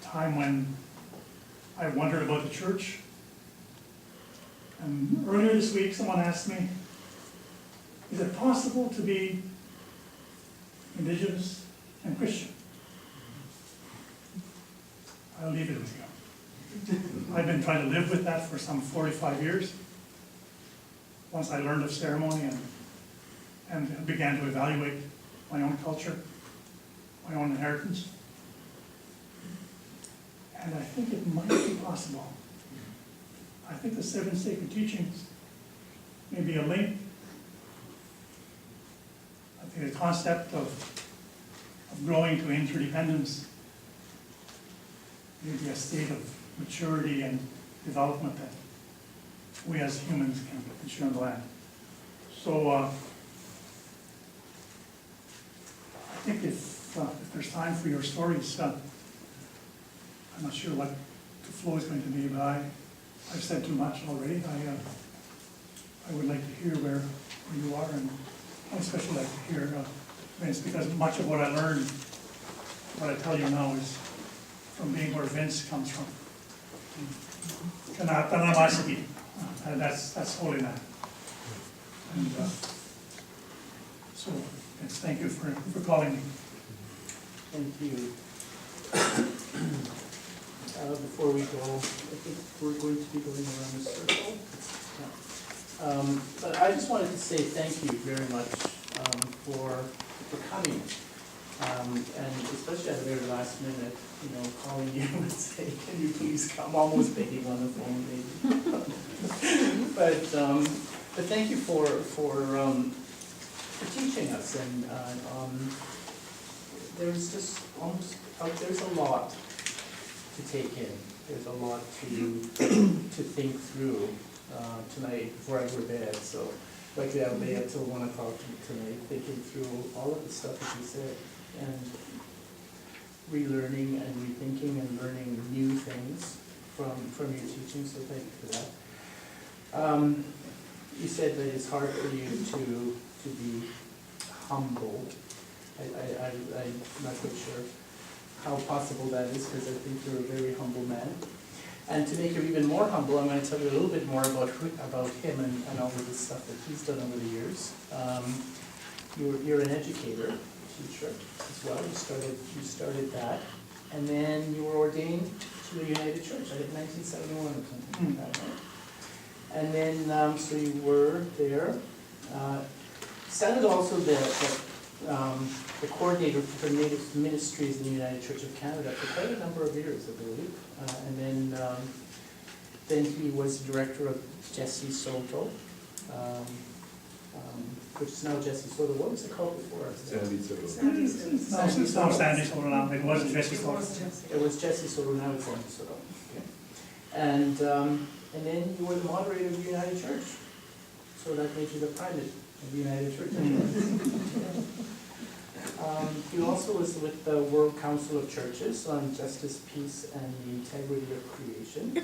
time when I wondered about the church. And earlier this week, someone asked me, is it possible to be Indigenous and Christian? I'll leave it with you. I've been trying to live with that for some 45 years. Once I learned of ceremony and began to evaluate my own culture, my own inheritance. And I think it might be possible. I think the 7 sacred teachings may be a link. I think the concept of growing to interdependence may be a state of maturity and development that we as humans can share on the land. So I think if there's time for your stories, I'm not sure what the flow is going to be, but I've said too much already. I would like to hear where you are, and I'd especially like to hear Vince, because much of what I learned, what I tell you now, is from being where Vince comes from. Kanamasaki. That's holy land. And so, yes, thank you for calling me. Thank you. Before we go, I think we're going to be going around the circle. Yeah. But I just wanted to say thank you very much for coming. And especially at the very last minute, calling you and saying, can you please come, almost begging on the phone maybe. But thank you for teaching us, and there's just there's a lot to take in. There's a lot to think through tonight before I go to bed. So I'd like to have Leah till 1 o'clock tonight, thinking through all of the stuff that you said, and relearning and rethinking and learning new things from your teaching. So thank you for that. You said that it's hard for you to be humble. I'm not quite sure how possible that is, because I think you're a very humble man. And to make you even more humble, I'm going to tell you a little bit more about him and all of the stuff that he's done over the years. You're an educator, teacher as well. You started that, and then you were ordained to the United Church, I think 1971 or something like that, right? And then, so you were there. Started also the coordinator for Native Ministries in the United Church of Canada for quite a number of years, I believe. And then he was director of Jesse Soto which is now Jesse Soto. What was it called before? Sandy Soto. It's now Sandy Soto now, it wasn't Jesse Soto. It was Jesse Soto, now it's Sandy Soto. Okay. And then you were the moderator of the United Church. So that made you the primate of the United Church. He also was with the World Council of Churches on Justice, Peace, and the Integrity of Creation.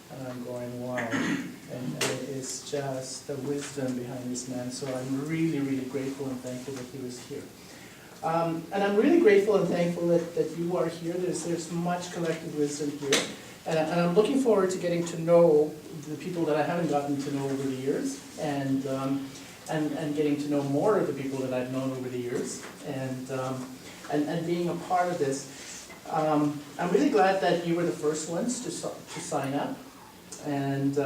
And I'm going, wow. And it's just the wisdom behind this man. So I'm really, really grateful and thankful that he was here. And I'm really grateful and thankful that you are here. There's much collective wisdom here. And I'm looking forward to getting to know the people that I haven't gotten to know over the years, and getting to know more of the people that I've known over the years, and being a part of this. I'm really glad that you were the first ones to sign up, and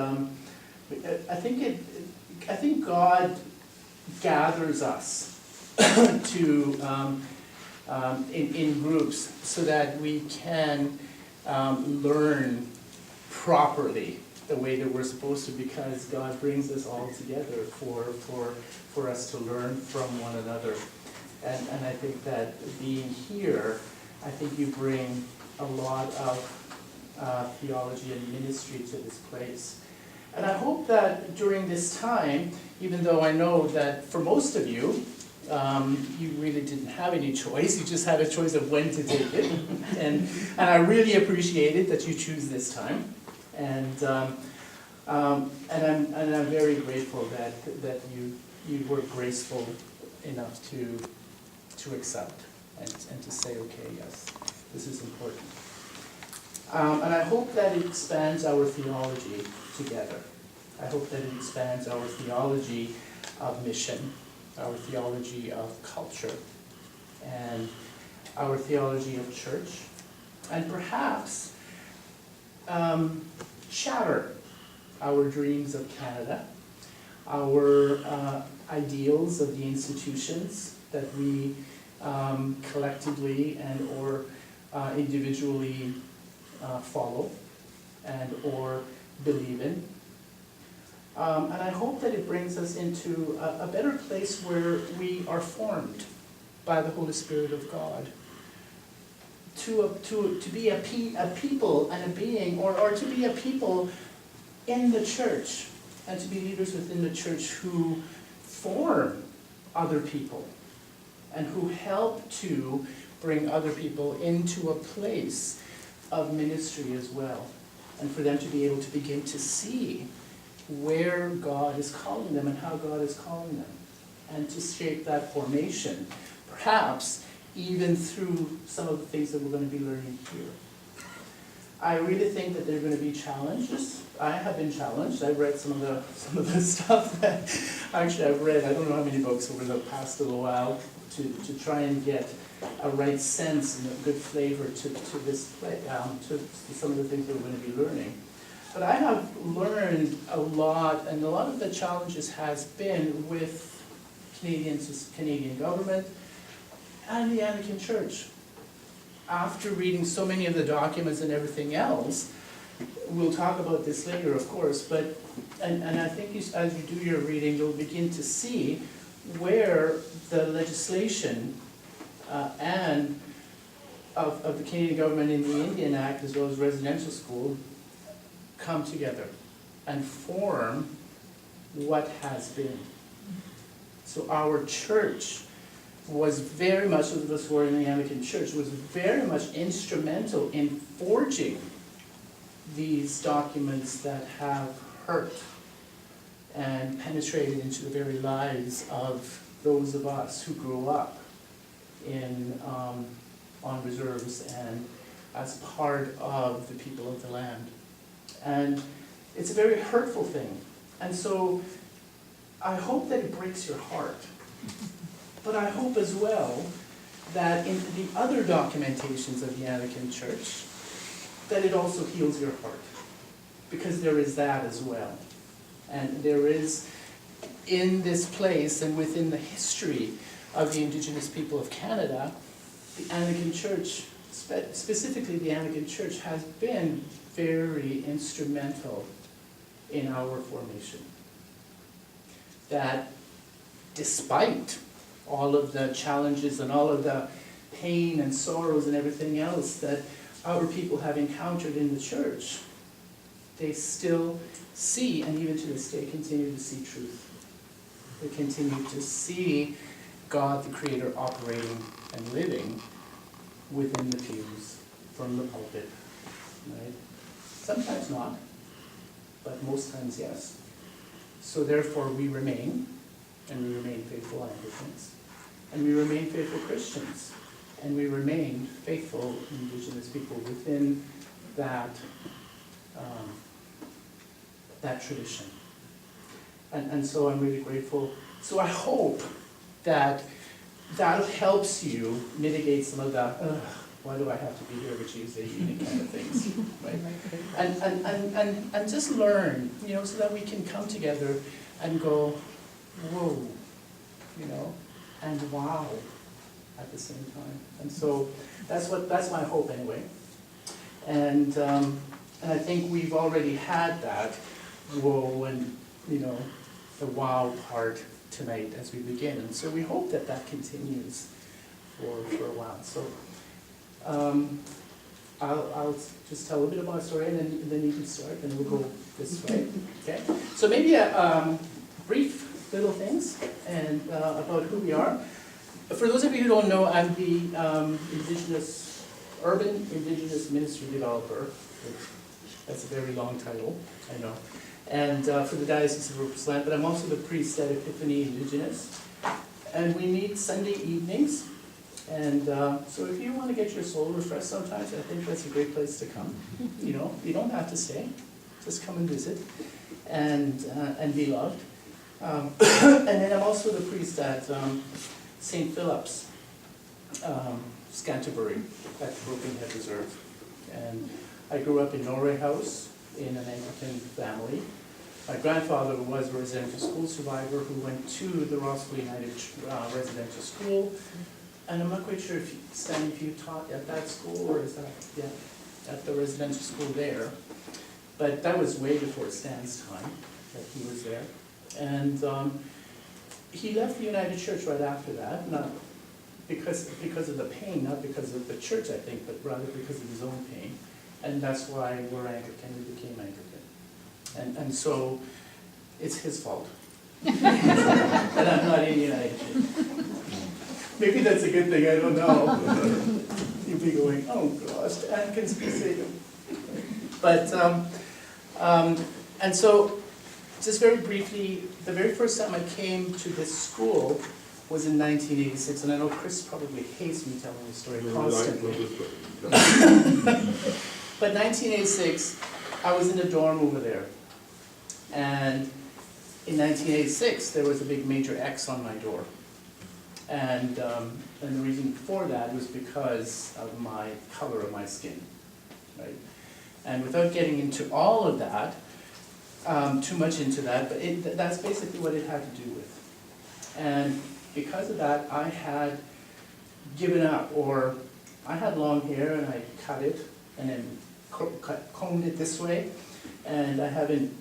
I think God gathers us to in groups so that we can learn properly the way that we're supposed to, because God brings us all together for us to learn from one another. And I think that being here, I think you bring a lot of theology and ministry to this place. And I hope that during this time, even though I know that for most of you, you really didn't have any choice, you just had a choice of when to take it. And I really appreciate it that you choose this time. And I'm very grateful that you were graceful enough to accept and to say, okay, yes, this is important. And I hope that it expands our theology together. I hope that it expands our theology of mission, our theology of culture, and our theology of church, and perhaps shatter our dreams of Canada, our ideals of the institutions that we collectively and or individually follow and or believe in. And I hope that it brings us into a better place where we are formed by the Holy Spirit of God to be a people and a being, or to be a people in the church, and to be leaders within the church who form other people and who help to bring other people into a place of ministry as well, and for them to be able to begin to see where God is calling them and how God is calling them, and to shape that formation, perhaps even through some of the things that we're going to be learning here. I really think that there are going to be challenges. I have been challenged. I've read some of the stuff that actually I've read. I don't know how many books over the past little while to try and get a right sense and a good flavor to this play, to some of the things that we're going to be learning. But I have learned a lot, and a lot of the challenges has been with Canadian government and the Anglican Church. After reading so many of the documents and everything else, we'll talk about this later, of course, but and I think as you do your reading, you'll begin to see where the legislation and of the Canadian government in the Indian Act, as well as residential school, come together and form what has been. So our church was very much, of those who are in the Anglican Church, was very much instrumental in forging these documents that have hurt and penetrated into the very lives of those of us who grew up in on reserves and as part of the people of the land. And it's a very hurtful thing. And so I hope that it breaks your heart. But I hope as well that in the other documentations of the Anglican Church, that it also heals your heart. Because there is that as well. And there is, in this place and within the history of the Indigenous people of Canada, the Anglican Church, specifically the Anglican Church, has been very instrumental in our formation. that despite all of the challenges and all of the pain and sorrows and everything else that our people have encountered in the church, they still see, and even to this day continue to see truth. They continue to see God the Creator operating and living within the pews, from the pulpit, right? Sometimes not, but most times yes. So therefore we remain, and we remain faithful Anglicans, and we remain faithful Christians, and we remain faithful Indigenous people within that, that tradition. And so I'm really grateful. So I hope that that helps you mitigate some of the, why do I have to be here every Tuesday evening kind of things, right? And just learn, you know, so that we can come together and go, whoa, you know, and wow at the same time. And so that's my hope anyway. And I think we've already had that whoa and, you know, the wow part tonight as we begin. And so we hope that that continues for a while. So I'll just tell a little bit about my story, and then you can start, and we'll go this way. Okay? So maybe a brief little things and about who we are. For those of you who don't know, I'm the Urban Indigenous Ministry Developer. That's a very long title, I know. And for the Diocese of Rupert, but I'm also the priest at Epiphany Indigenous. And we meet Sunday evenings. And so if you want to get your soul refreshed sometimes, I think that's a great place to come. You know, you don't have to stay. Just come and visit and be loved. And then I'm also the priest at St. Philip's, Scanterbury, at Broken Head Reserve. And I grew up in Norway House in an Anglican family. My grandfather was a residential school survivor who went to the Rossville United residential school. And I'm not quite sure if you taught at that school, or is that, yeah, at the residential school there. But that was way before Stan's time that he was there. And he left the United Church right after that, not because of the pain, not because of the church, I think, but rather because of his own pain. And that's why we're Anglican, we became Anglican. And so it's his fault that I'm not in the United Church. Maybe that's a good thing, I don't know. You'd be going, oh gosh, Anglicans be saved. But, and so, just very briefly, the very first time I came to this school was in 1986, and I know Chris probably hates me telling this story constantly. But 1986, I was in a dorm over there. And in 1986, there was a big major X on my door. And the reason for that was because of my color of my skin, right? And without getting into all of that, too much into that, but that's basically what it had to do with. And because of that, I had given up, or I had long hair and I cut it and then combed it this way, and I haven't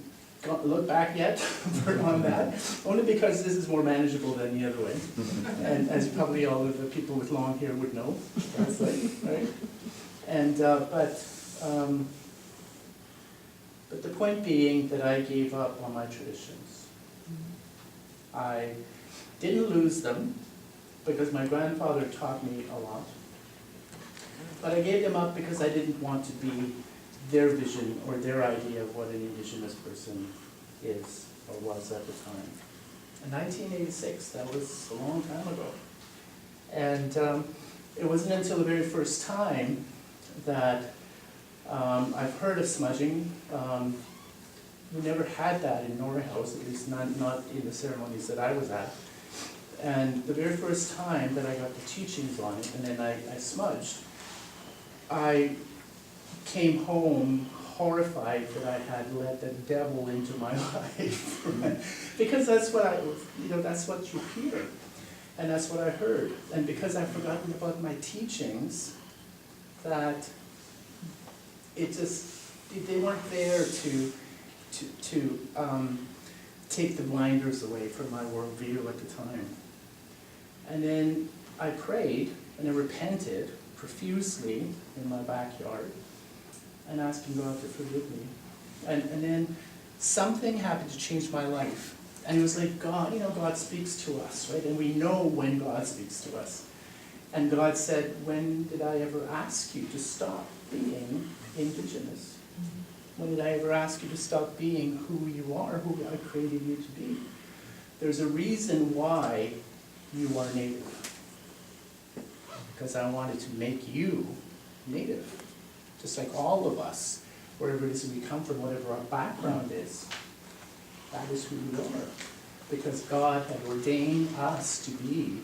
looked back yet on that, only because this is more manageable than the other way. And as probably all of the people with long hair would know, that's like, right? And, but the point being that I gave up on my traditions. I didn't lose them, because my grandfather taught me a lot. But I gave them up because I didn't want to be their vision or their idea of what an Indigenous person is or was at the time. In 1986, that was a long time ago. And it wasn't until the very first time that I've heard of smudging. We never had that in Norway House, at least not in the ceremonies that I was at. And the very first time that I got the teachings on it, and then I smudged, I came home horrified that I had let the devil into my life. Because that's what that's what you hear. And that's what I heard. And because I've forgotten about my teachings, that it just, they weren't there take the blinders away from my worldview at the time. And then I prayed and I repented profusely in my backyard and asking God to forgive me. And then something happened to change my life. And it was like God, God speaks to us, right? And we know when God speaks to us. And God said, when did I ever ask you to stop being Indigenous? When did I ever ask you to stop being who you are, who I created you to be? There's a reason why you are Native. Because I wanted to make you Native. Just like all of us, wherever it is we come from, whatever our background is, that is who we are. Because God had ordained us to be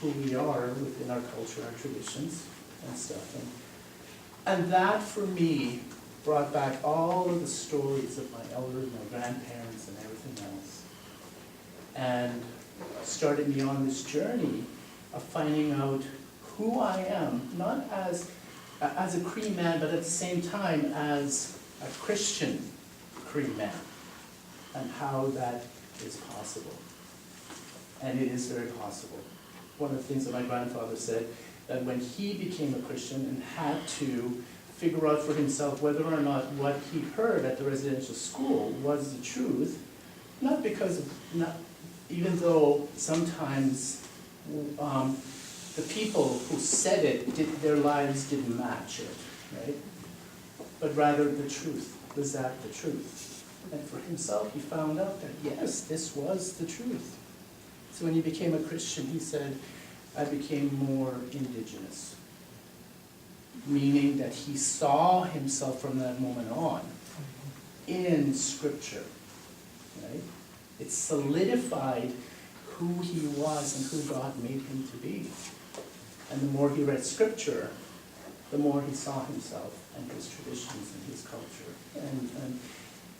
who we are within our culture, our traditions, and stuff. And that, for me, brought back all of the stories of my elders, my grandparents, and everything else. And started me on this journey of finding out who I am, not as a Cree man, but at the same time as a Christian Cree man, and how that is possible. And it is very possible. One of the things that my grandfather said, that when he became a Christian and had to figure out for himself whether or not what he heard at the residential school was the truth, not because of, even though sometimes the people who said it, their lives didn't match it, right? But rather the truth. Was that the truth? And for himself, he found out that, yes, this was the truth. So when he became a Christian, he said, I became more Indigenous. Meaning that he saw himself from that moment on in Scripture, right? It solidified who he was and who God made him to be. And the more he read Scripture, the more he saw himself and his traditions and his culture.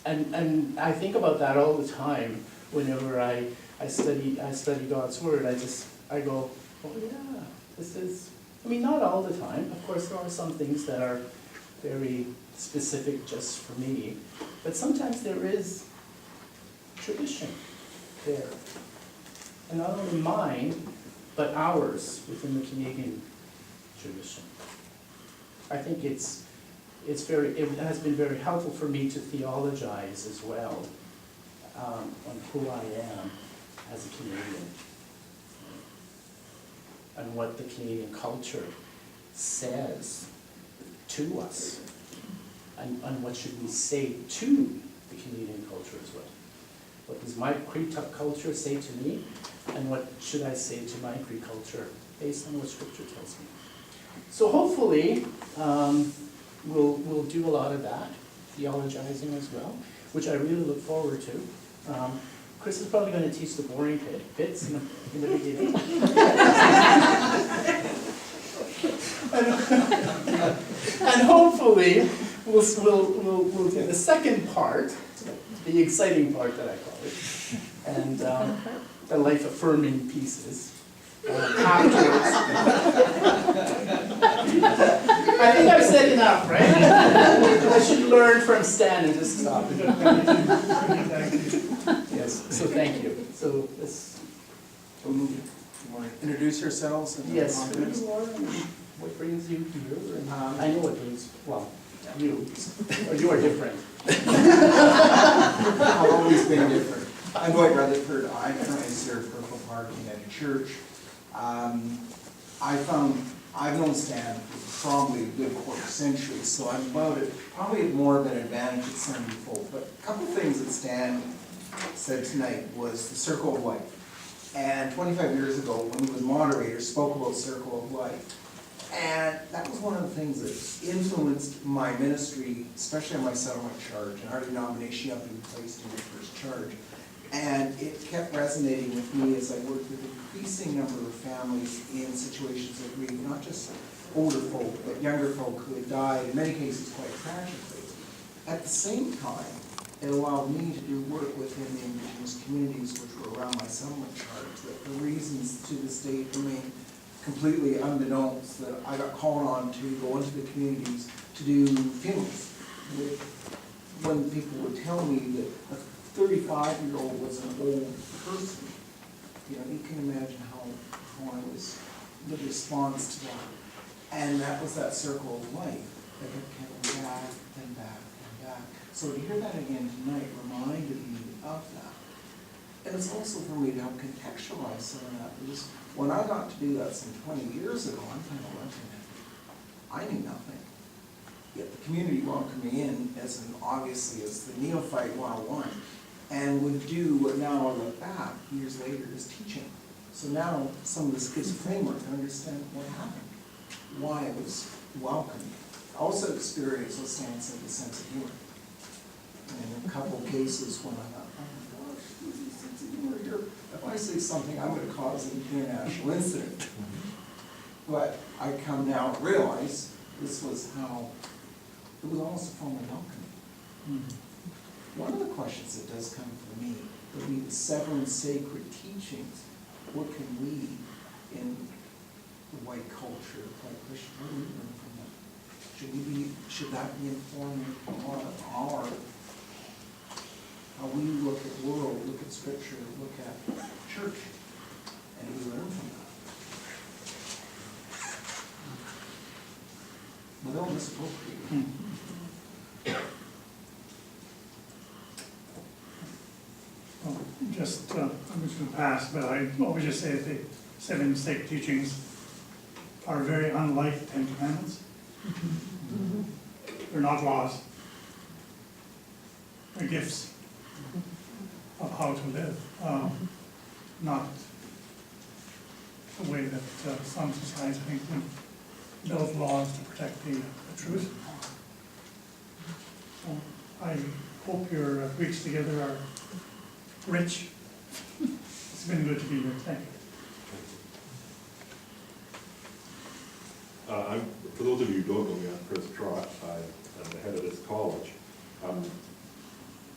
And I think about that all the time whenever I study God's Word. I go, oh yeah, this is, not all the time. Of course, there are some things that are very specific just for me. But sometimes there is tradition there. And not only mine, but ours within the Canadian tradition. I think it has been very helpful for me to theologize as well on who I am as a Canadian and what the Canadian culture says to us, and what should we say to the Canadian culture as well. What does my Cree culture say to me, and what should I say to my Cree culture based on what Scripture tells me? So hopefully, we'll do a lot of that, theologizing as well, which I really look forward to. Chris is probably going to teach the boring bits in the beginning. And hopefully, we'll do the second part, the exciting part that I call it, and the life-affirming pieces. Afterwards. I think I've said enough, right? I should learn from Stan and just stop. Yes, so thank you. So let's introduce yourselves. And yes, who you are and what brings you here. And I know what brings, well, you. Or you are different. I've always been different. I'm Dwight Rutherford. I currently serve Purple Park United Church. I've known Stan for probably a good quarter century, so I'm about it, probably more of an advantage at some people. But a couple things that Stan said tonight was the circle of life. And 25 years ago, when he was moderator, spoke about circle of life. And that was one of the things that influenced my ministry, especially on my settlement charge and our denomination up being placed in the first charge. And it kept resonating with me as I worked with an increasing number of families in situations of grief, not just older folk, but younger folk who had died, in many cases quite tragically. At the same time, it allowed me to do work within the Indigenous communities which were around my settlement charge, that for reasons to this day remain completely unbeknownst, that I got called on to go into the communities to do funerals. When people would tell me that 35-year-old was an old person. You know, you can imagine how I was, the response to that. And that was that circle of life that kept coming back and back and back. So to hear that again tonight reminded me of that. And it's also for me to help contextualize some of that, because when I got to do that some 20 years ago, I'm kind of looking at it. I knew nothing. Yet the community welcomed me in as obviously as the neophyte 101, and would do what now I look back years later is teaching. So now some of this gives a framework to understand what happened, why it was welcomed. I also experienced, let's say, a sense of humor. And in a couple of cases when I thought, oh my gosh, there's a sense of humor here. If I say something, I'm going to cause an international incident. But I come now to realize this was how, it was almost a form of welcoming. One of the questions that does come for me would be the seven sacred teachings. What can we, in the white culture, like Christian, what do we learn from that? Should that be informing our, how we look at the world, look at scripture, look at church, and we learn from that? But don't misappropriate. Well, I'm just going to pass, but I always just say that the seven sacred teachings are very unlike the Ten Commandments. They're not laws. They're gifts of how to live, not the way that some societies, I think, would build laws to protect the truth. So I hope your weeks together are rich. It's been good to be here. Thank you. For those of you who don't know me, I'm Chris Trott. I'm the head of this college.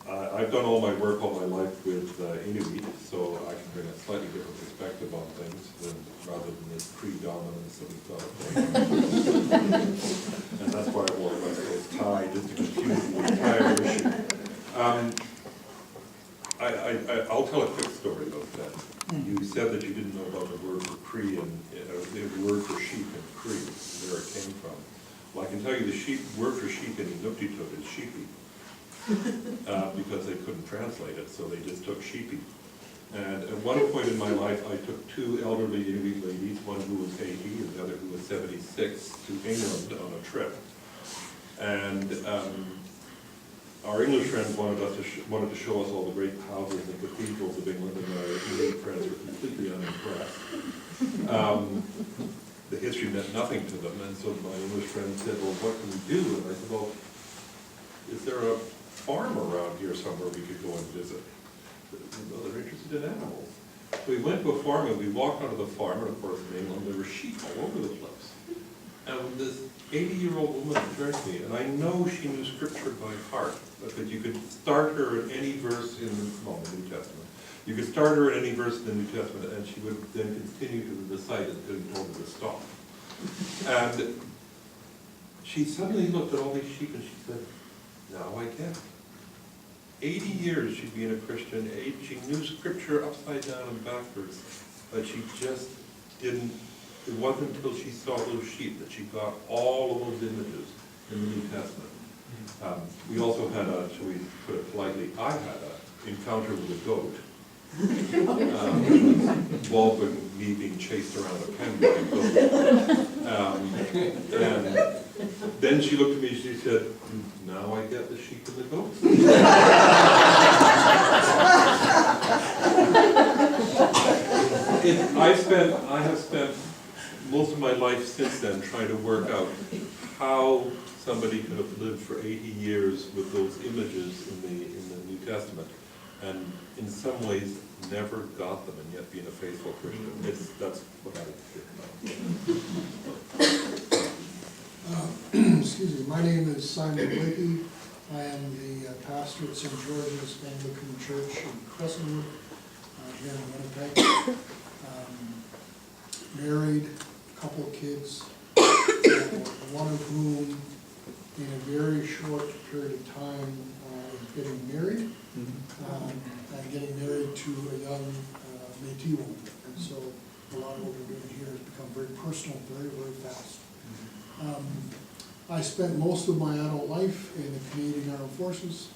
I've done all my work all my life with Inuit, so I can bring a slightly different perspective on things rather than this predominance that we've got. And that's why I wore a West Coast tie, just to confuse the entire issue. I'll tell a quick story about that. You said that you didn't know about the word for Cree and the word for sheep in Cree, where it came from. Well, I can tell you the word for sheep in Inuktitut is sheepy, because they couldn't translate it, so they just took sheepy. And at one point in my life, I took two elderly Inuit ladies, one who was 80 and the other who was 76, to England on a trip. And our English friends wanted to show us all the great houses and cathedrals of England, and our Inuit friends were completely unimpressed. The history meant nothing to them, and so my English friend said, well, what can we do? And I said, well, is there a farm around here somewhere we could go and visit? Well, they're interested in animals. So we went to a farm and we walked onto the farm, and of course in England there were sheep all over the place. And this 80-year-old woman turned to me, and I know she knew scripture by heart, because you could start her at any verse in the New Testament. You could start her at any verse in the New Testament, and she would then continue to recite it until you told her to stop. And she suddenly looked at all these sheep and she said, now I get it. 80 years she'd been a Christian, she knew scripture upside down and backwards, but she just didn't, it wasn't until she saw those sheep that she got all of those images in the New Testament. We also had shall we put it politely, I had an encounter with a goat. Involving me being chased around a pen by a goat. And then she looked at me and she said, now I get the sheep and the goats. I have spent most of my life since then trying to work out how somebody could have lived for 80 years with those images in the New Testament, and in some ways never got them, and yet being a faithful Christian. That's what I think about. Excuse me, my name is Simon Blakey. I am the pastor at St. George's Anglican Church in Crescentwood, here in Winnipeg. Married, a couple of kids, one of whom in a very short period of time getting married, and getting married to a young Métis woman. And so a lot of what we're doing here has become very personal, very, very fast. I spent most of my adult life in the Canadian Armed Forces,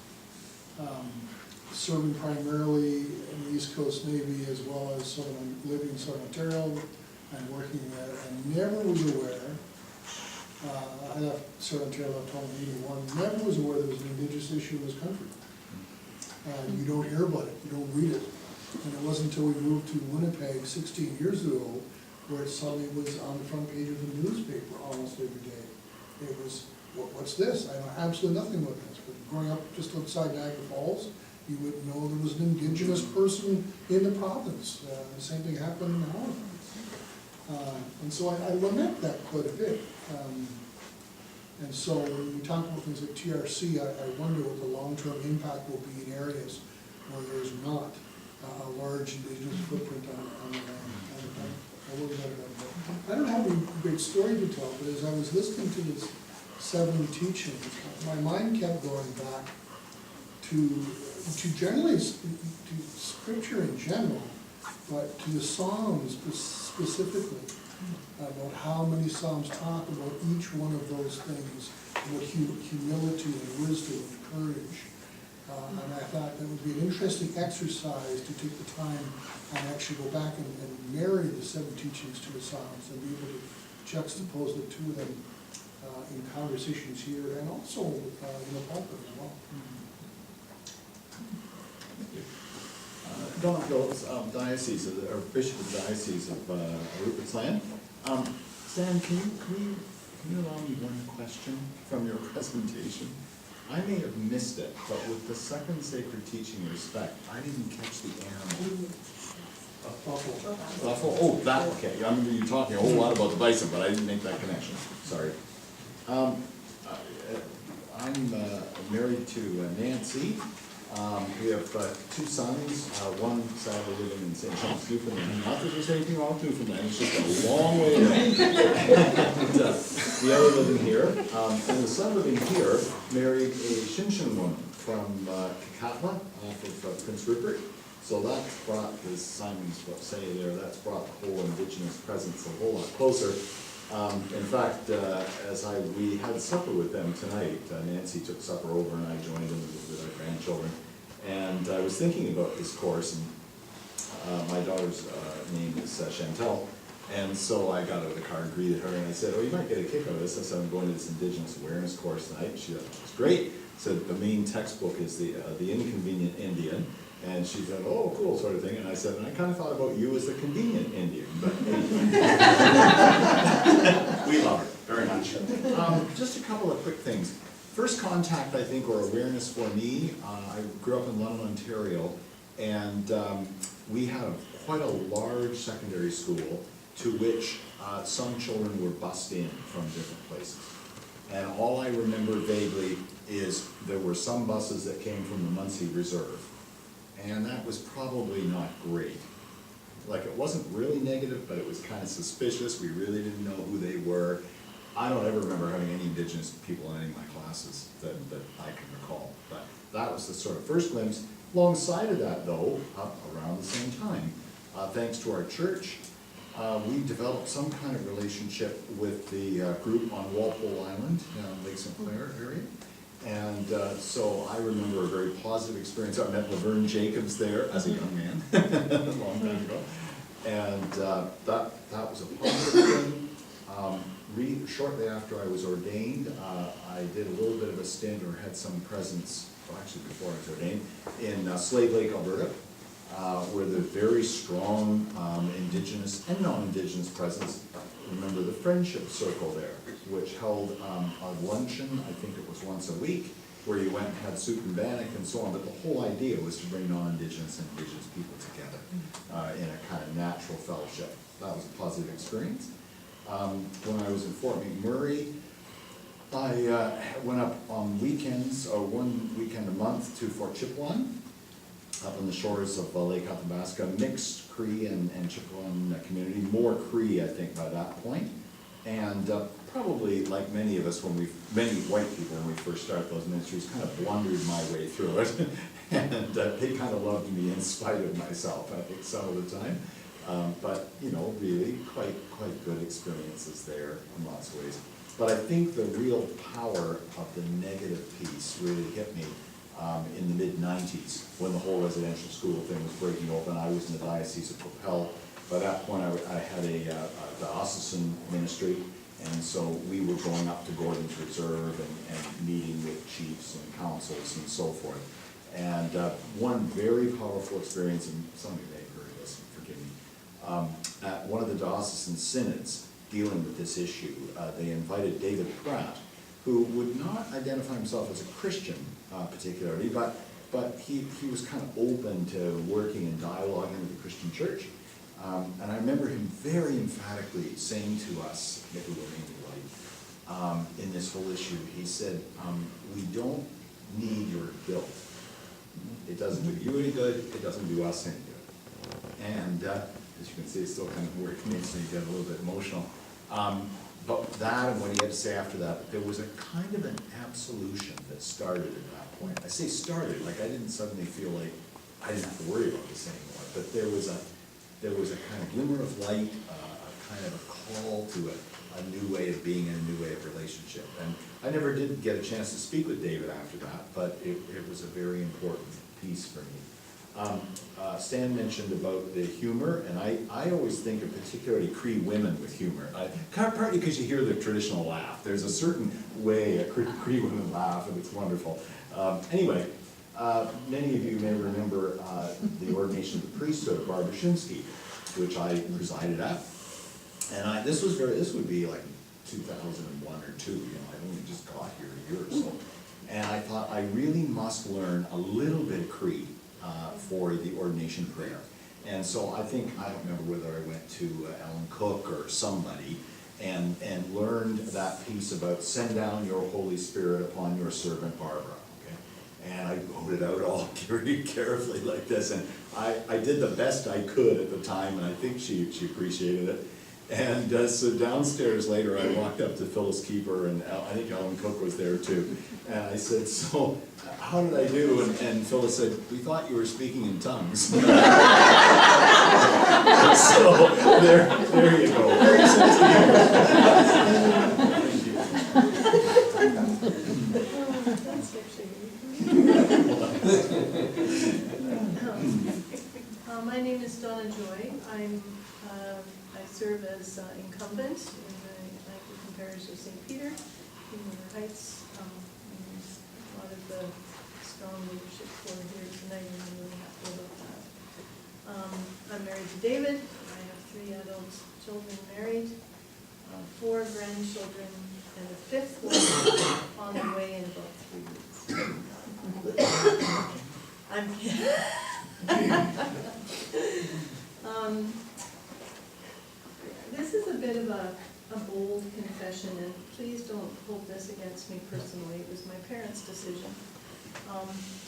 serving primarily in the East Coast Navy as well as living in Southern Ontario and working there, and never was aware, I left Southern Ontario left home in '81, never was aware there was an Indigenous issue in this country. And you don't hear about it, you don't read it. And it wasn't until we moved to Winnipeg 16 years ago where it suddenly was on the front page of the newspaper almost every day. It was, what's this? I know absolutely nothing about this. But growing up just outside Niagara Falls, you would know there was an Indigenous person in the province. The same thing happened in Halifax. And so I lament that quite a bit. And so when we talk about things like TRC, I wonder what the long-term impact will be in areas where there's not a large Indigenous footprint on the land. I don't have a great story to tell, but as I was listening to this 7 teachings, my mind kept going back to generally, to scripture in general, but to the Psalms specifically, about how many Psalms talk about each one of those things, about humility and wisdom and courage. And I thought that would be an interesting exercise to take the time and actually go back and marry the 7 teachings to the Psalms and be able to juxtapose the two of them in conversations here and also in the pulpit as well. Don Phillips, Diocese, or Bishop of the Diocese of Rupert's Land. Stan, can you allow me one question from your presentation? I may have missed it, but with the second sacred teaching, respect, I didn't catch the animal. Buffalo. Oh, that, okay. I remember you talking a whole lot about the bison, but I didn't make that connection. Sorry. I'm married to Nancy. We have 2 sons, one sadly living in St. John's, Newfoundland. Not that there's anything wrong with Newfoundland, it's just a long way away. And the other living here. And the son living here married a Shinshin woman from Kakatla, off of Prince Rupert. So that's brought, as Simon's say there, that's brought the whole Indigenous presence a whole lot closer. In fact, we had supper with them tonight, Nancy took supper over and I joined in with our grandchildren. And I was thinking about this course, and my daughter's name is Chantel. And so I got out of the car and greeted her, and I said, oh, you might get a kick out of this. I said, I'm going to this Indigenous awareness course tonight. And she thought it was great. Said the main textbook is the Inconvenient Indian. And she said, oh, cool, sort of thing. And I said, and I kind of thought about you as the convenient Indian. But we love her very much. Just a couple of quick things. First contact, I think, or awareness for me, I grew up in London, Ontario, and we had quite a large secondary school to which some children were bussed in from different places. And all I remember vaguely is there were some buses that came from the Muncie Reserve. And that was probably not great. Like, it wasn't really negative, but it was kind of suspicious. We really didn't know who they were. I don't ever remember having any Indigenous people in any of my classes that I can recall. But that was the sort of first glimpse. Alongside of that, though, around the same time, thanks to our church, we developed some kind of relationship with the group on Walpole Island, Lake St. Clair area. And so I remember a very positive experience. I met Laverne Jacobs there as a young man, a long time ago. And that was a positive thing. Shortly after I was ordained, I did a little bit of a stint, or had some presence, well, actually before I was ordained, in Slave Lake, Alberta, where there's very strong Indigenous and non-Indigenous presence. Remember the Friendship Circle there, which held a luncheon, I think it was once a week, where you went and had soup and bannock and so on, but the whole idea was to bring non-Indigenous and Indigenous people together in a kind of natural fellowship. That was a positive experience. When I was in Fort McMurray, I went up on weekends, or one weekend a month, to Fort Chipewyan, up on the shores of Lake Athabasca, mixed Cree and Chipewyan community, more Cree, I think, by that point. And probably, like many of us, many white people, when we first started those ministries, kind of blundered my way through it. And they kind of loved me in spite of myself, I think, some of the time. But, you know, really quite good experiences there in lots of ways. But I think the real power of the negative piece really hit me in the mid-90s, when the whole residential school thing was breaking open. I was in the Diocese of Propel. By that point, I had a diocesan ministry, and so we were going up to Gordon's Reserve and meeting with chiefs and councils and so forth. And one very powerful experience, and some of you may have heard this, forgive me, at one of the diocesan synods dealing with this issue, they invited David Pratt, who would not identify himself as a Christian particularly, but he was kind of open to working and dialoguing with the Christian church. And I remember him very emphatically saying to us, who were mainly white, in this whole issue, he said, we don't need your guilt. It doesn't do you any good, it doesn't do us any good. And as you can see, it still kind of makes me get a little bit emotional. But that, and what he had to say after that, there was a kind of an absolution that started at that point. I say started, like I didn't suddenly feel like I didn't have to worry about this anymore, but there was a kind of glimmer of light, a kind of a call to a new way of being and a new way of relationship. And I never did get a chance to speak with David after that, but it was a very important piece for me. Stan mentioned about the humor, and I always think of particularly Cree women with humor. Partly because you hear the traditional laugh. There's a certain way a Cree women laugh, and it's wonderful. Anyway, many of you may remember the ordination of the priesthood of Barbara Shinsky, which I presided at. And this would be like 2001 or 2, you know, I only just got here a year or so. And I thought I really must learn a little bit of Cree for the ordination prayer. And so I don't remember whether I went to Ellen Cook or somebody and learned that piece about send down your Holy Spirit upon your servant Barbara. Okay? And I wrote it out all very carefully like this. And I did the best I could at the time, and I think she appreciated it. And so downstairs later, I walked up to Phyllis Keeper, and I think Ellen Cook was there too. And I said, so how did I do? And Phyllis said, we thought you were speaking in tongues. So there you go. Very my name is Donna Joy. I serve as incumbent in the Anglican parish of St. Peter in River Heights. And there's a lot of the strong leadership for here tonight, and I'm really happy about that. I'm married to David. I have 3 adult children married, 4 grandchildren, and a 5th one on the way in about 3 weeks. I'm this is a bit of a bold confession, and please don't hold this against me personally. It was my parents' decision.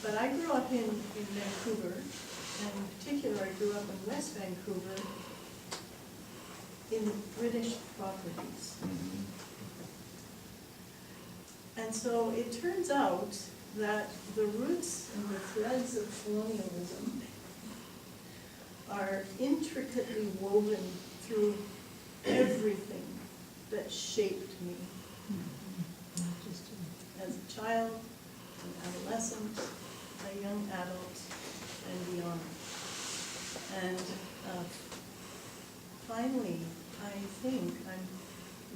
But I grew up in Vancouver, and in particular I grew up in West Vancouver in the British properties. And so it turns out that the roots and the threads of colonialism are intricately woven through everything that shaped me as a child, an adolescent, a young adult, and beyond. And finally, I think I'm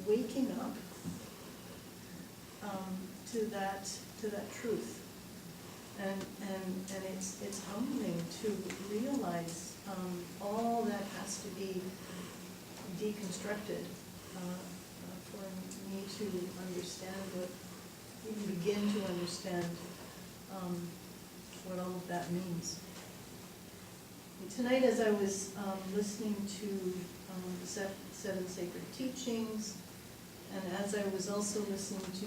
waking up to that truth, and it's humbling to realize all that has to be deconstructed for me to understand even begin to understand what all of that means. Tonight, as I was listening to the 7 sacred teachings, and as I was also listening to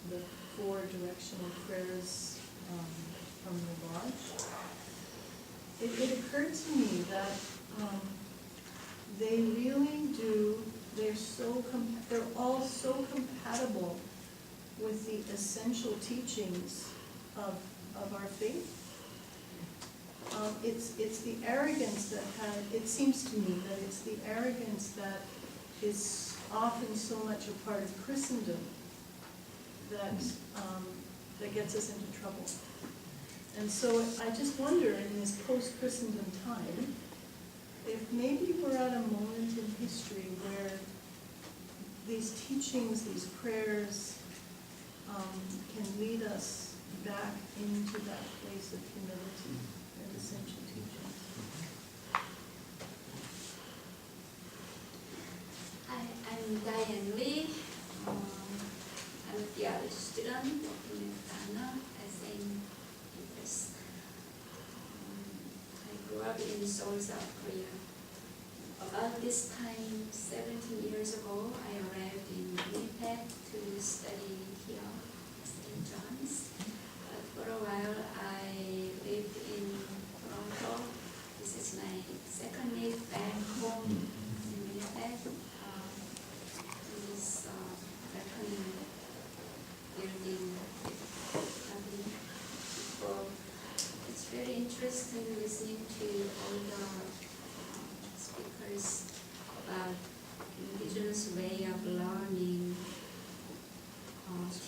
the 4 directional prayers from the Lodge, it occurred to me that they really do they're all so compatible with the essential teachings of our faith. It's the arrogance it seems to me that it's the arrogance that is often so much a part of Christendom that gets us into trouble. And so I just wonder, in this post-Christendom time, if maybe we're at a moment in history where these teachings, these prayers, can lead us back into that place of humility and essential teachings. I'm Diane Lee. I'm a theology student working in Ghana as an Indigenous. I grew up in Seoul, South Korea. About this time, 17 years ago, I arrived in Rupert to study here at St. John's. For a while, I lived in Toronto. This is my second week back home in Winnipeg. This balcony building lovely people. It's very interesting listening to all the speakers about Indigenous way of learning,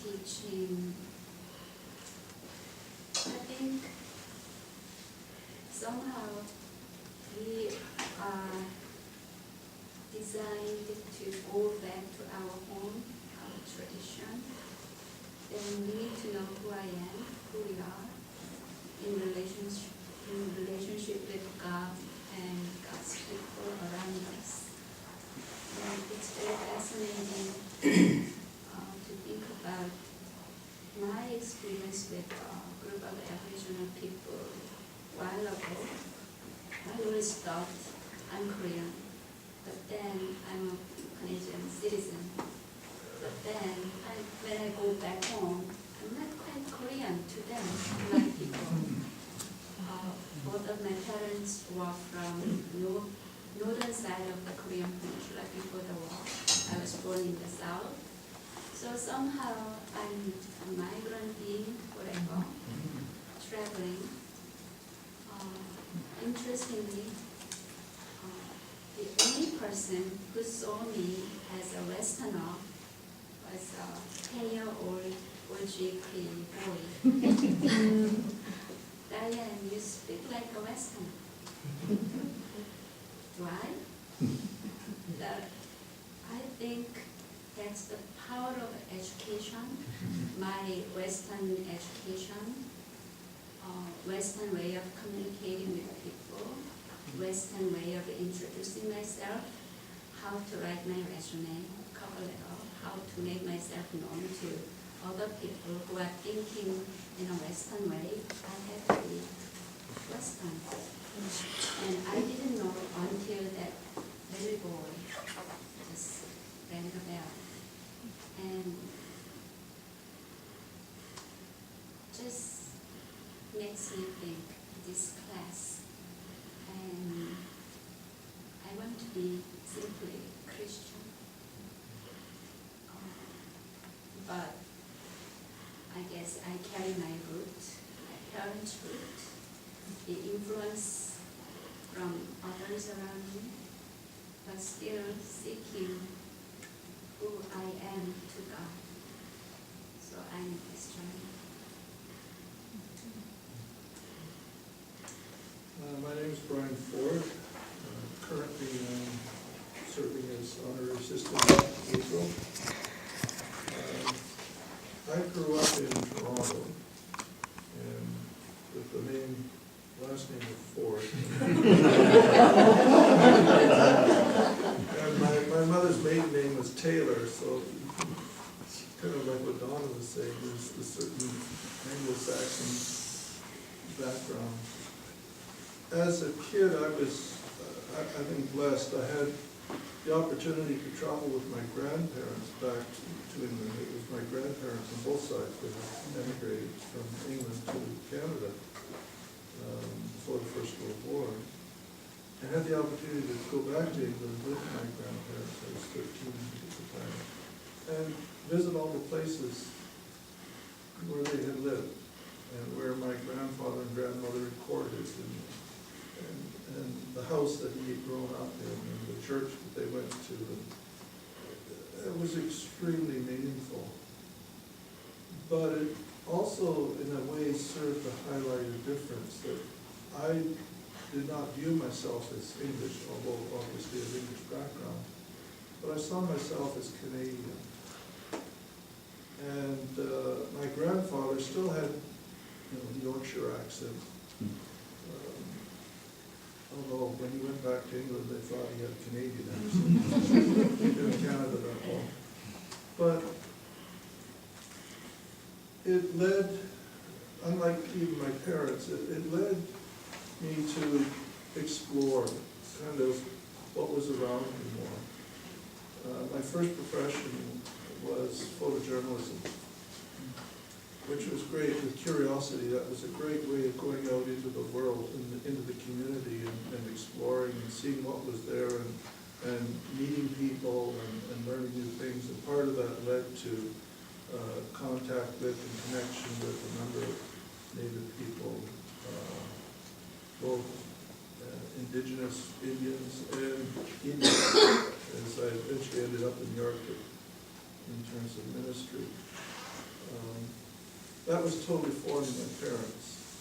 teaching. I think somehow we are designed to go back to our home, our tradition. Then we need to know who I am, who we are, in relationship with God and God's people around us. And it's very fascinating to think about my experience with a group of Aboriginal people a while ago. I always thought I'm Korean, but then I'm a Canadian citizen. But then when I go back home, I'm not quite Korean to them, my people. Both of my parents were from northern side of the Korean peninsula before the war. I was born in the south. So somehow I'm a migrant being forever, traveling. Interestingly, the only person who saw me as a Westerner was a 10-year-old Ojibwe boy. Diane, you speak like a Westerner. Why? I think that's the power of education, my Western education, Western way of communicating with people, Western way of introducing myself, how to write my resume, cover letter, how to make myself known to other people who are thinking in a Western way. I had to be Western. And I didn't know until that little boy just rang the bell. And just makes me think this class. And I want to be simply Christian. But I guess I carry my root, my parents' root, the influence from others around me, but still seeking who I am to God. So I'm in this journey. My name is Brian Ford. Currently serving as honorary assistant in April. I grew up in Toronto, and with the last name of Ford. And my mother's maiden name was Taylor, so kind of like what Donna was saying, there's a certain Anglo-Saxon background. As a kid, I've been blessed. I had the opportunity to travel with my grandparents back to England. It was my grandparents on both sides that had emigrated from England to Canada before the First World War. I had had the opportunity to go back to England with my grandparents, I was 13 at the time, and visit all the places where they had lived, and where my grandfather and grandmother had courted, and the house that he had grown up in, and the church that they went to. And it was extremely meaningful. But it also, in a way, served to highlight a difference that I did not view myself as English, although obviously of English background, but I saw myself as Canadian. And my grandfather still had, the Yorkshire accent. Although when he went back to England, they thought he had a Canadian accent. He'd been in Canada that long. But it led, unlike even my parents, it led me to explore kind of what was around me more. My first profession was photojournalism, which was great with curiosity. That was a great way of going out into the world, into the community, and exploring and seeing what was there, and meeting people and learning new things. And part of that led to contact with and connection with a number of Native people, both Indigenous Indians and Indians, as I eventually ended up in the Arctic in terms of ministry. That was totally foreign to my parents.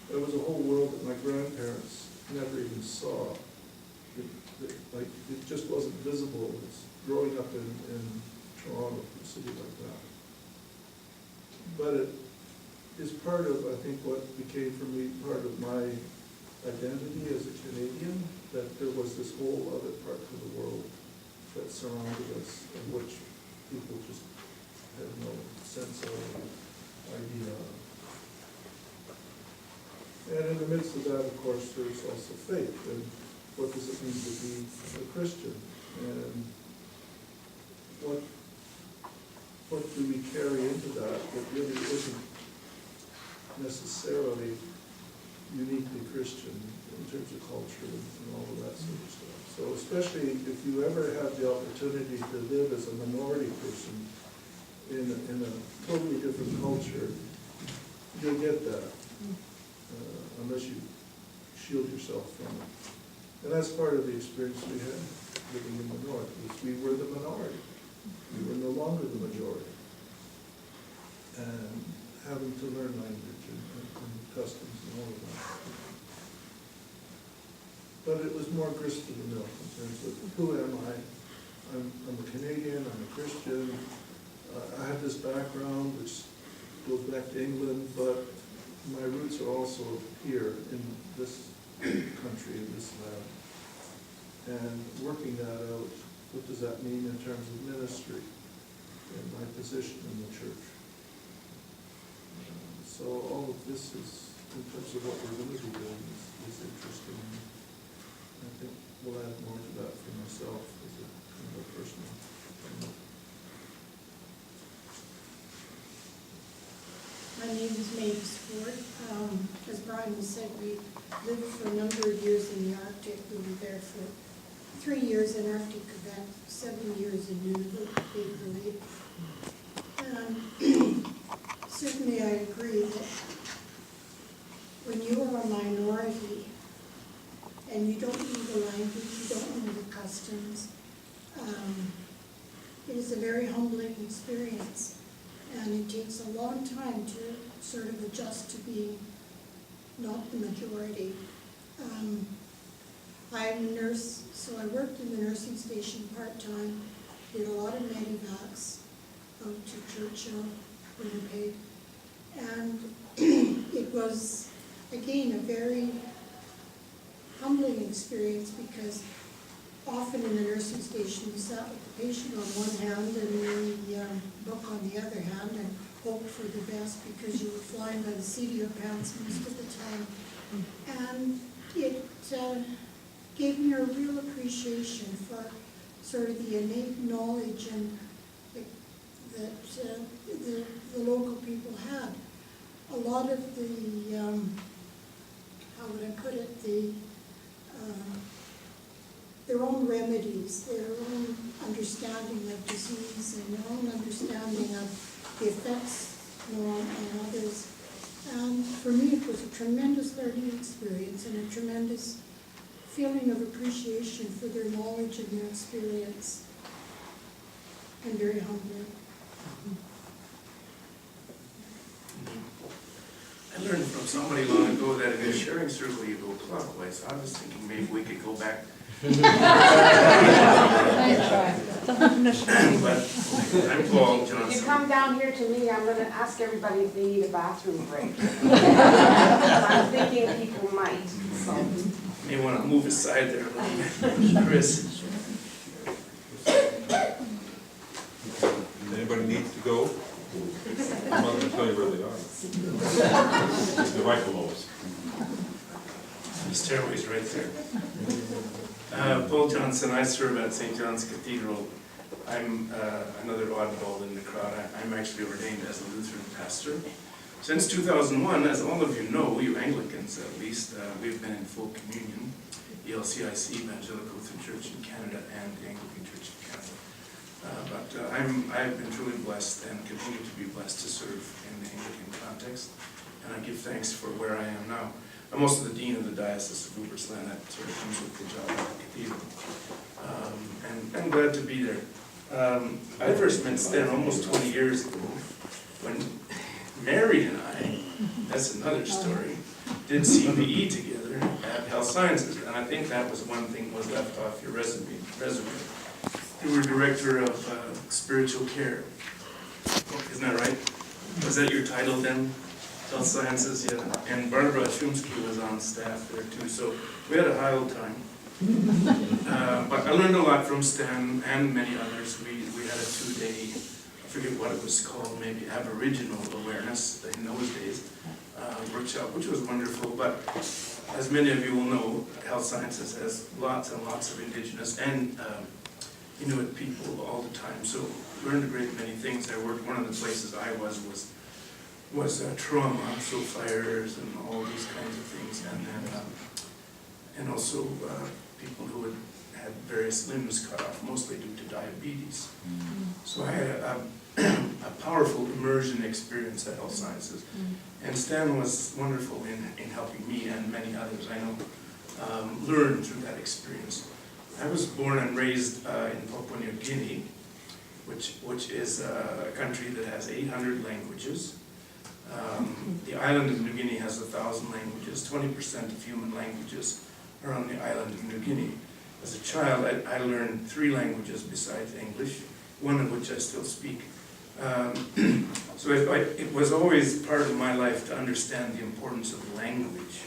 There was a whole world that my grandparents never even saw. It just wasn't visible. It's growing up in Toronto, a city like that. But it is part of, I think, what became for me part of my identity as a Canadian, that there was this whole other part of the world that surrounded us, of which people just had no sense of idea. And in the midst of that, of course, there's also faith, and what does it mean to be a Christian, and what do we carry into that really isn't necessarily uniquely Christian in terms of culture and all of that sort of stuff. So especially if you ever have the opportunity to live as a minority person in a totally different culture, you'll get that, unless you shield yourself from it. And that's part of the experience we had living in the North, was we were the minority. We were no longer the majority. And having to learn language and customs and all of that. But it was more grist to the mill in terms of who am I? I'm a Canadian, I'm a Christian. I have this background which goes back to England, but my roots are also here in this country, in this land. And working that out, what does that mean in terms of ministry and my position in the church? So all of this is, in terms of what we're going to be doing, is interesting. I think we'll add more to that for myself as a kind of a personal thing. My name is Mavis Ford. As Brian said, we lived for a number of years in the Arctic. We were there for 3 years in Arctic Quebec, 7 years in Nunavut, Big Relief. And certainly I agree that when you are a minority and you don't know the language, you don't know the customs, it is a very humbling experience. And it takes a long time to sort of adjust to being not the majority. I'm a nurse, so I worked in the nursing station part-time, did a lot of medevacs out to Churchill, Winnipeg. And it was, again, a very humbling experience, because often in the nursing station you sat with the patient on one hand and the book on the other hand and hoped for the best, because you were flying by the seat of your pants most of the time. And it gave me a real appreciation for sort of the innate knowledge and that the local people had. A lot of the, how would I put it, the their own remedies, their own understanding of disease, and their own understanding of the effects, you know, on others. And for me, it was a tremendous learning experience and a tremendous feeling of appreciation for their knowledge and their experience, and very humbling. I learned from somebody long ago that in a sharing circle you go clockwise. I was thinking maybe we could go back. But I'm Paul If you Johnson. come down here to me, I'm gonna ask everybody if they need a bathroom break. I'm thinking people might, so. May want to move aside there a little bit. Chris. Anybody needs to go? I'm not gonna tell you where they are. They're right below us. The stairway's right there. Paul Johnson, I serve at St. John's Cathedral. I'm another oddball in the crowd. I'm actually ordained as a Lutheran pastor. Since 2001, as all of you know, you Anglicans at least, we've been in full communion, ELCIC, Evangelical Lutheran Church in Canada, and the Anglican Church in Canada. I've been truly blessed and continue to be blessed to serve in the Anglican context, and I give thanks for where I am now. I'm also the Dean of the Diocese of Rupert, that sort of comes with the job at the Cathedral. And I'm glad to be there. I first met Stan almost 20 years ago when Mary and I, that's another story, did CPE together at Health Sciences, and I think that was one thing was left off your resume. You were director of spiritual care, isn't that right? Was that your title then? Health Sciences, yeah. And Barbara Shumsky was on staff there too, so we had a high old time. But I learned a lot from Stan and many others. We had a 2-day, I forget what it was called, maybe Aboriginal awareness in those days, workshop, which was wonderful. But as many of you will know, Health Sciences has lots and lots of Indigenous and Inuit people all the time. So learned a great many things. I worked, one of the places I was trauma, so fires and all these kinds of things, and also people who had various limbs cut off, mostly due to diabetes. So I had a powerful immersion experience at Health Sciences. And Stan was wonderful in helping me and many others I know learn through that experience. I was born and raised in Papua New Guinea, which is a country that has 800 languages. The island of New Guinea has 1,000 languages. 20% of human languages are on the island of New Guinea. As a child, I learned 3 languages besides English, one of which I still speak. So it was always part of my life to understand the importance of language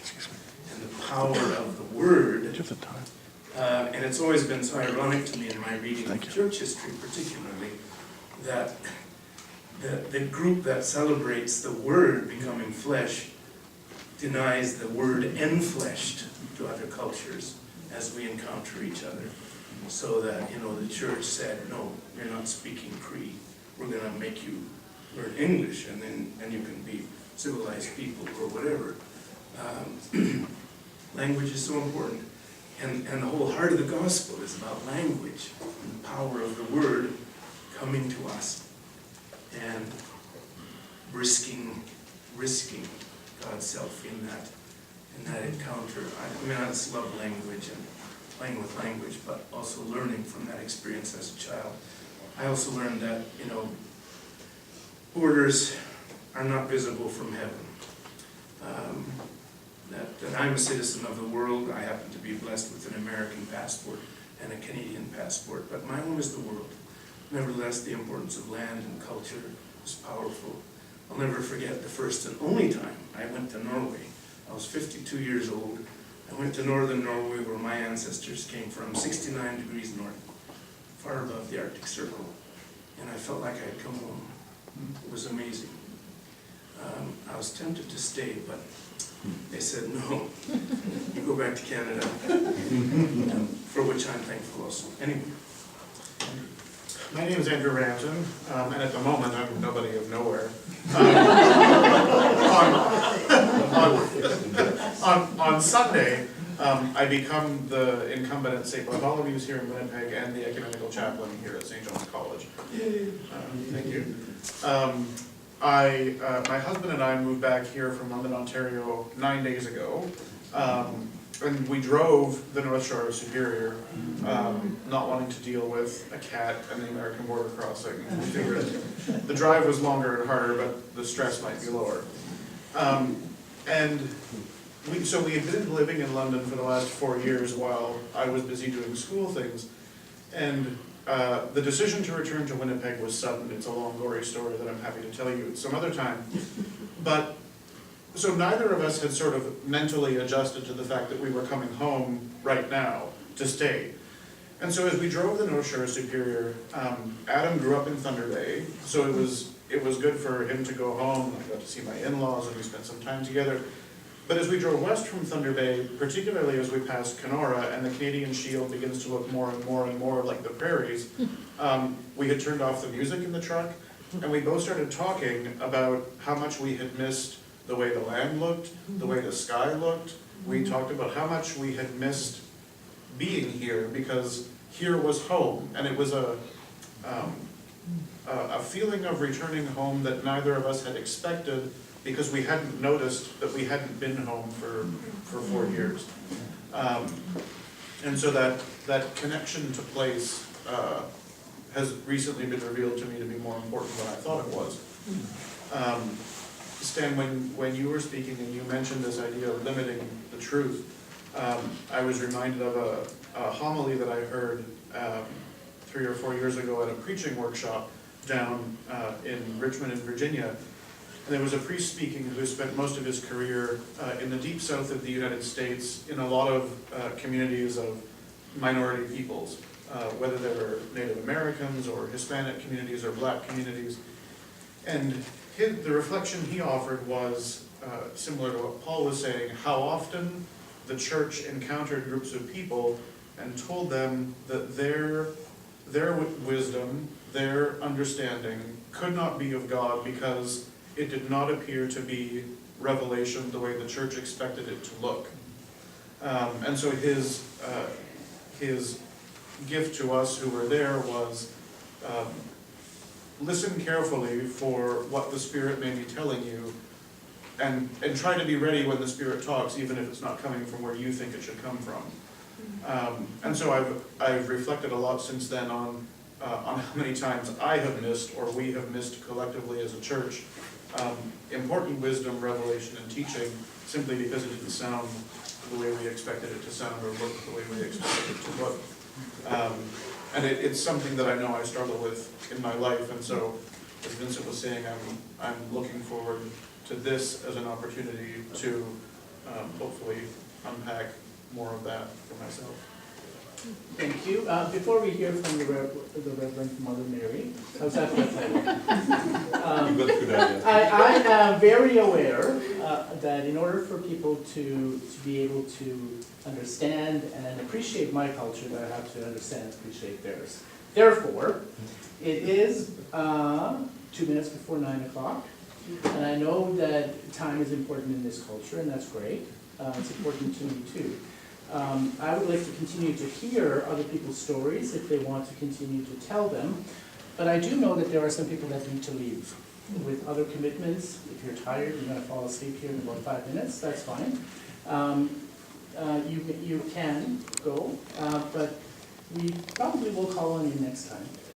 and the power of the word. And it's always been so ironic to me in my reading of church history particularly, that the group that celebrates the word becoming flesh denies the word enfleshed to other cultures as we encounter each other. So that, you know, the church said, no, you're not speaking Cree. We're going to make you learn English, and then you can be civilized people or whatever. Language is so important. And the whole heart of the gospel is about language and the power of the word coming to us and risking God's self in that encounter. I mean, I just love language and playing with language, but also learning from that experience as a child. I also learned that, you know, borders are not visible from heaven. That I'm a citizen of the world. I happen to be blessed with an American passport and a Canadian passport, but my home is the world. Nevertheless, the importance of land and culture is powerful. I'll never forget the first and only time I went to Norway. I was 52 years old. I went to northern Norway where my ancestors came from, 69 degrees north, far above the Arctic Circle. And I felt like I had come home. It was amazing. I was tempted to stay, but they said, no, you go back to Canada, for which I'm thankful also. Anyway. My name is Andrew Ramsden, and at the moment I'm nobody of nowhere. On Sunday, I become the incumbent at St. Bartholomew's here in Winnipeg and the ecumenical chaplain here at St. John's College. Thank you. My husband and I moved back here from London, Ontario 9 days ago. And we drove the North Shore of Superior, not wanting to deal with a cat and the American border crossing. We figured the drive was longer and harder, but the stress might be lower. So we had been living in London for the last 4 years while I was busy doing school things. And the decision to return to Winnipeg was sudden. It's a long, gory story that I'm happy to tell you some other time. But so neither of us had sort of mentally adjusted to the fact that we were coming home right now to stay. And so as we drove the North Shore of Superior, Adam grew up in Thunder Bay, so it was good for him to go home. I got to see my in-laws and we spent some time together. But as we drove west from Thunder Bay, particularly as we passed Kenora and the Canadian Shield begins to look more and more and more like the prairies, we had turned off the music in the truck and we both started talking about how much we had missed the way the land looked, the way the sky looked. We talked about how much we had missed being here because here was home, and it was a feeling of returning home that neither of us had expected because we hadn't noticed that we hadn't been home for 4 years. And so that connection to place has recently been revealed to me to be more important than I thought it was. Stan, when you were speaking and you mentioned this idea of limiting the truth, I was reminded of a homily that I heard 3 or 4 years ago at a preaching workshop down in Richmond in Virginia. And there was a priest speaking who spent most of his career in the deep south of the United States in a lot of communities of minority peoples, whether they were Native Americans or Hispanic communities or black communities. And the reflection he offered was similar to what Paul was saying, how often the church encountered groups of people and told them that their wisdom, their understanding could not be of God because it did not appear to be revelation the way the church expected it to look. And so his gift to us who were there was listen carefully for what the Spirit may be telling you and try to be ready when the Spirit talks, even if it's not coming from where you think it should come from. And so I've reflected a lot since then on how many times I have missed, or we have missed collectively as a church, important wisdom, revelation, and teaching simply because it didn't sound the way we expected it to sound or look the way we expected it to look. And it's something that I know I struggle with in my life, and so as Vincent was saying, I'm looking forward to this as an opportunity to hopefully unpack more of that for myself. Thank you. Before we hear from the Reverend Mother Mary, how's that for a title? I am very aware that in order for people to be able to understand and appreciate my culture, that I have to understand and appreciate theirs. Therefore, it is 2 minutes before 9 o'clock, and I know that time is important in this culture, and that's great. It's important to me too. I would like to continue to hear other people's stories if they want to continue to tell them, but I do know that there are some people that need to leave with other commitments. If you're tired, you're going to fall asleep here in about 5 minutes, that's fine. You can go, but we probably will call on you next time.